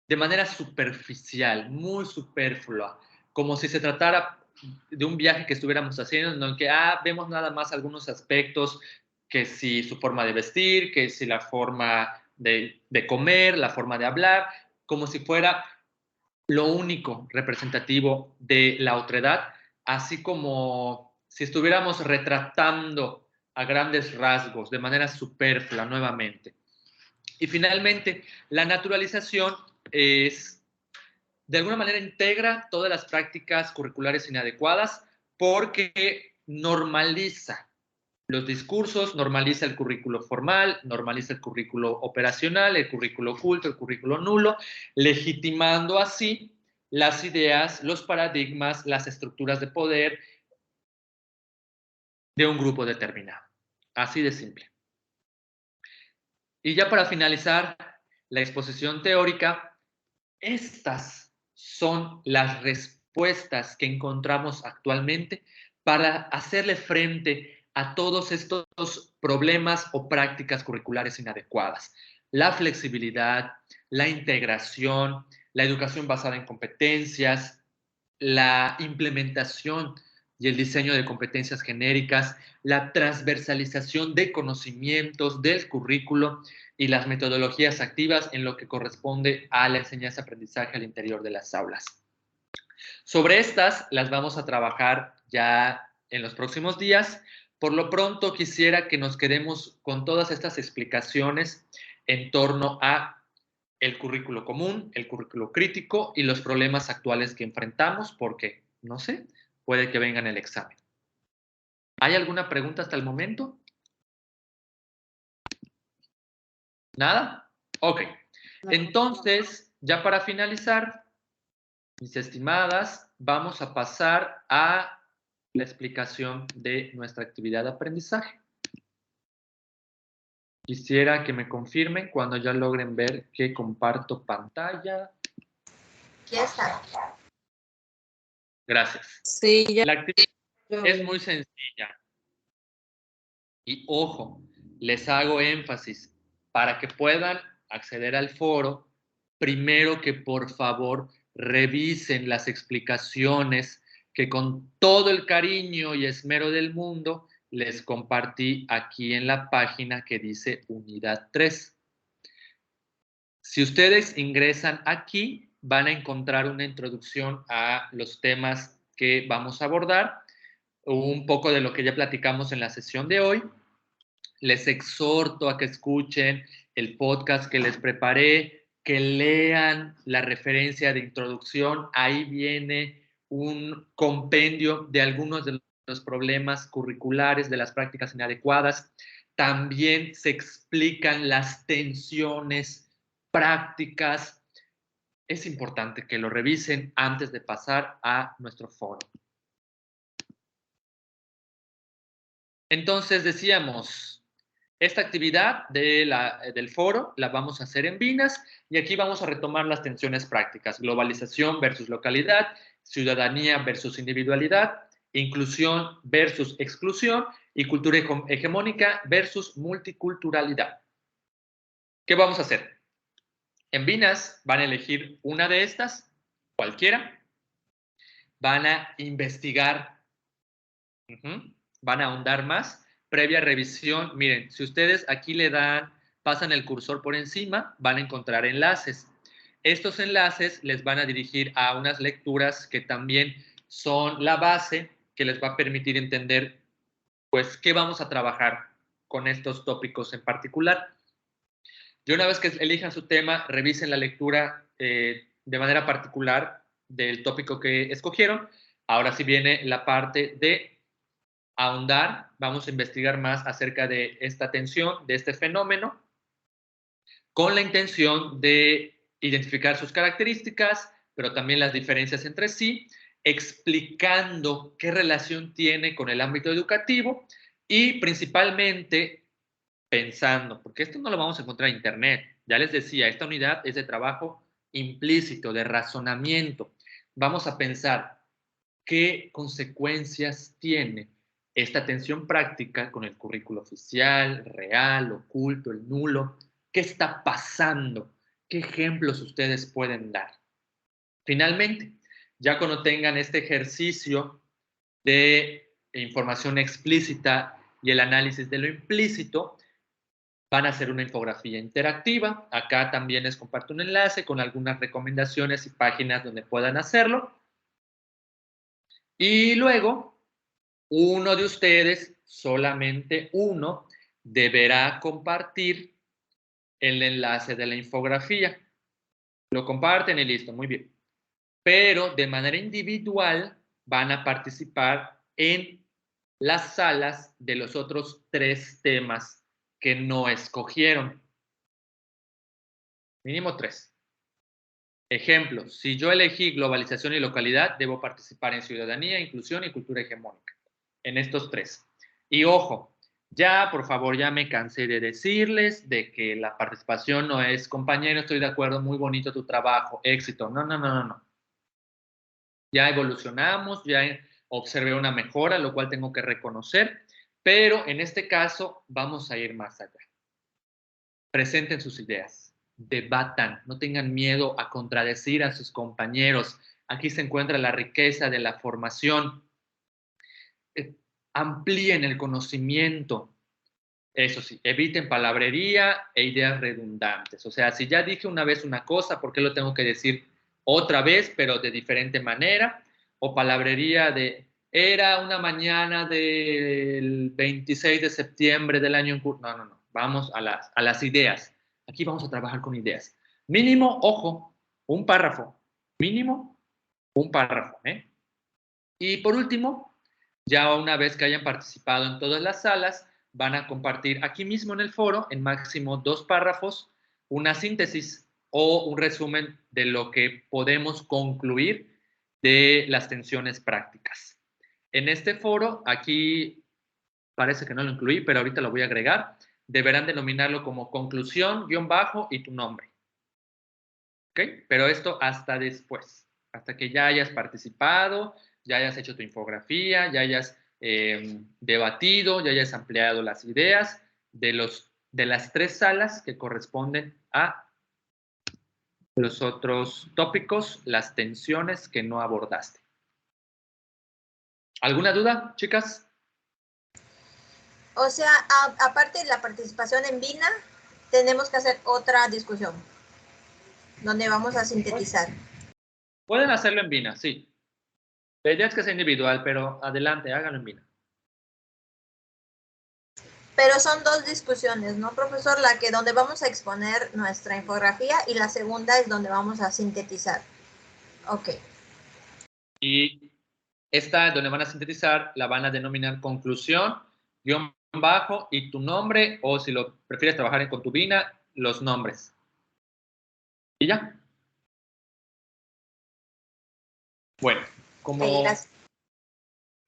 de manera superficial, muy superflua, como si se tratara de un viaje que estuviéramos haciendo, en que vemos nada más algunos aspectos, que si su forma de vestir, que si la forma de comer, la forma de hablar, como si fuera lo único representativo de la otredad, así como si estuviéramos retratando a grandes rasgos, de manera superflua nuevamente. Y finalmente, la naturalización es, de alguna manera, integra todas las prácticas curriculares inadecuadas porque normaliza los discursos, normaliza el currículo formal, normaliza el currículo operacional, el currículo oculto, el currículo nulo, legitimando así las ideas, los paradigmas, las estructuras de poder de un grupo determinado. Así de simple. Y ya para finalizar la exposición teórica, estas son las respuestas que encontramos actualmente para hacerle frente a todos estos problemas o prácticas curriculares inadecuadas. La flexibilidad, la integración, la educación basada en competencias, la implementación y el diseño de competencias genéricas, la transversalización de conocimientos del currículo y las metodologías activas en lo que corresponde a la enseñanza-aprendizaje al interior de las aulas. Sobre estas las vamos a trabajar ya en los próximos días. Por lo pronto quisiera que nos quedemos con todas estas explicaciones en torno a el currículo común, el currículo crítico y los problemas actuales que enfrentamos, porque, no sé, puede que venga en el examen. ¿Hay alguna pregunta hasta el momento? ¿Nada? Ok. Entonces, ya para finalizar, mis estimadas, vamos a pasar a la explicación de nuestra actividad de aprendizaje. Quisiera que me confirmen cuando ya logren ver que comparto pantalla. Ya está. Gracias. Sí, ya. La actividad es muy sencilla. Y ojo, les hago énfasis para que puedan acceder al foro, primero que por favor revisen las explicaciones que con todo el cariño y esmero del mundo les compartí aquí en la página que dice Unidad 3. Si ustedes ingresan aquí, van a encontrar una introducción a los temas que vamos a abordar, un poco de lo que ya platicamos en la sesión de hoy. Les exhorto a que escuchen el podcast que les preparé, que lean la referencia de introducción. Ahí viene un compendio de algunos de los problemas curriculares, de las prácticas inadecuadas. También se explican las tensiones prácticas. Es importante que lo revisen antes de pasar a nuestro foro. Entonces decíamos, esta actividad del foro la vamos a hacer en Vinas y aquí vamos a retomar las tensiones prácticas, globalización versus localidad, ciudadanía versus individualidad, inclusión versus exclusión y cultura hegemónica versus multiculturalidad. ¿Qué vamos a hacer? En Vinas van a elegir una de estas, cualquiera, van a investigar, van a ahondar más. Previa revisión, miren, si ustedes aquí pasan el cursor por encima, van a encontrar enlaces. Estos enlaces les van a dirigir a unas lecturas que también son la base que les va a permitir entender, pues, qué vamos a trabajar con estos tópicos en particular. Y una vez que elijan su tema, revisen la lectura de manera particular del tópico que escogieron. Ahora sí viene la parte de ahondar, vamos a investigar más acerca de esta tensión, de este fenómeno, con la intención de identificar sus características, pero también las diferencias entre sí, explicando qué relación tiene con el ámbito educativo y principalmente pensando, porque esto no lo vamos a encontrar en internet. Ya les decía, esta unidad es de trabajo implícito, de razonamiento. Vamos a pensar qué consecuencias tiene esta atención práctica con el currículo oficial, real, oculto, el nulo. ¿Qué está pasando? ¿Qué ejemplos ustedes pueden dar? Finalmente, ya cuando tengan este ejercicio de información explícita y el análisis de lo implícito, van a hacer una infografía interactiva. Acá también les comparto un enlace con algunas recomendaciones y páginas donde puedan hacerlo. Y luego, uno de ustedes, solamente uno, deberá compartir el enlace de la infografía. Lo comparten y listo, muy bien. Pero de manera individual van a participar en las salas de los otros 3 temas que no escogieron. Mínimo 3. Ejemplo, si yo elegí globalización y localidad, debo participar en ciudadanía, inclusión y cultura hegemónica. En estos 3. Y ojo, ya, por favor, ya me cansé de decirles de que la participación no es, compañero, estoy de acuerdo, muy bonito tu trabajo, éxito. No, no, no, no, no. Ya evolucionamos, ya observé una mejora, lo cual tengo que reconocer, pero en este caso vamos a ir más allá. Presenten sus ideas, debatan, no tengan miedo a contradecir a sus compañeros. Aquí se encuentra la riqueza de la formación. Amplíen el conocimiento. Eso sí, eviten palabrería e ideas redundantes. O sea, si ya dije una vez una cosa, ¿por qué lo tengo que decir otra vez, pero de diferente manera? O palabrería de, era una mañana del 26 de septiembre del año en curso. No, no, no. Vamos a las ideas. Aquí vamos a trabajar con ideas. Mínimo, ojo, un párrafo. Mínimo, un párrafo. Y por último, ya una vez que hayan participado en todas las salas, van a compartir aquí mismo en el foro, en máximo 2 párrafos, una síntesis o un resumen de lo que podemos concluir de las tensiones prácticas. En este foro, aquí parece que no lo incluí, pero ahorita lo voy a agregar, deberán denominarlo como conclusión, guión bajo y tu nombre. ¿Ok? Pero esto hasta después, hasta que ya hayas participado, ya hayas hecho tu infografía, ya hayas debatido, ya hayas ampliado las ideas de las 3 salas que corresponden a los otros tópicos, las tensiones que no abordaste. ¿Alguna duda, chicas? O sea, aparte de la participación en Vina, tenemos que hacer otra discusión, donde vamos a sintetizar. Pueden hacerlo en Vina, sí. La idea es que sea individual, pero adelante, háganlo en Vina. Pero son 2 discusiones, ¿no, profesor? La que donde vamos a exponer nuestra infografía y la segunda es donde vamos a sintetizar. Ok. Y esta donde van a sintetizar la van a denominar conclusión, guión bajo y tu nombre, o si lo prefieres trabajar con tu Vina, los nombres. Y ya. Bueno, como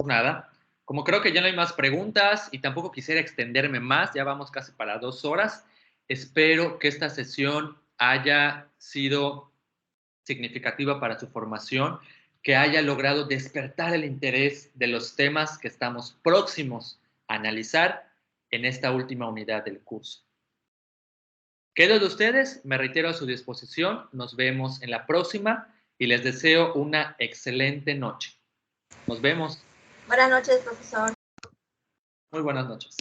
nada, como creo que ya no hay más preguntas y tampoco quisiera extenderme más, ya vamos casi para 2 horas, espero que esta sesión haya sido significativa para su formación, que haya logrado despertar el interés de los temas que estamos próximos a analizar en esta última unidad del curso. Quedo de ustedes, me reitero a su disposición, nos vemos en la próxima y les deseo una excelente noche. Nos vemos. Buenas noches, profesor. Muy buenas noches.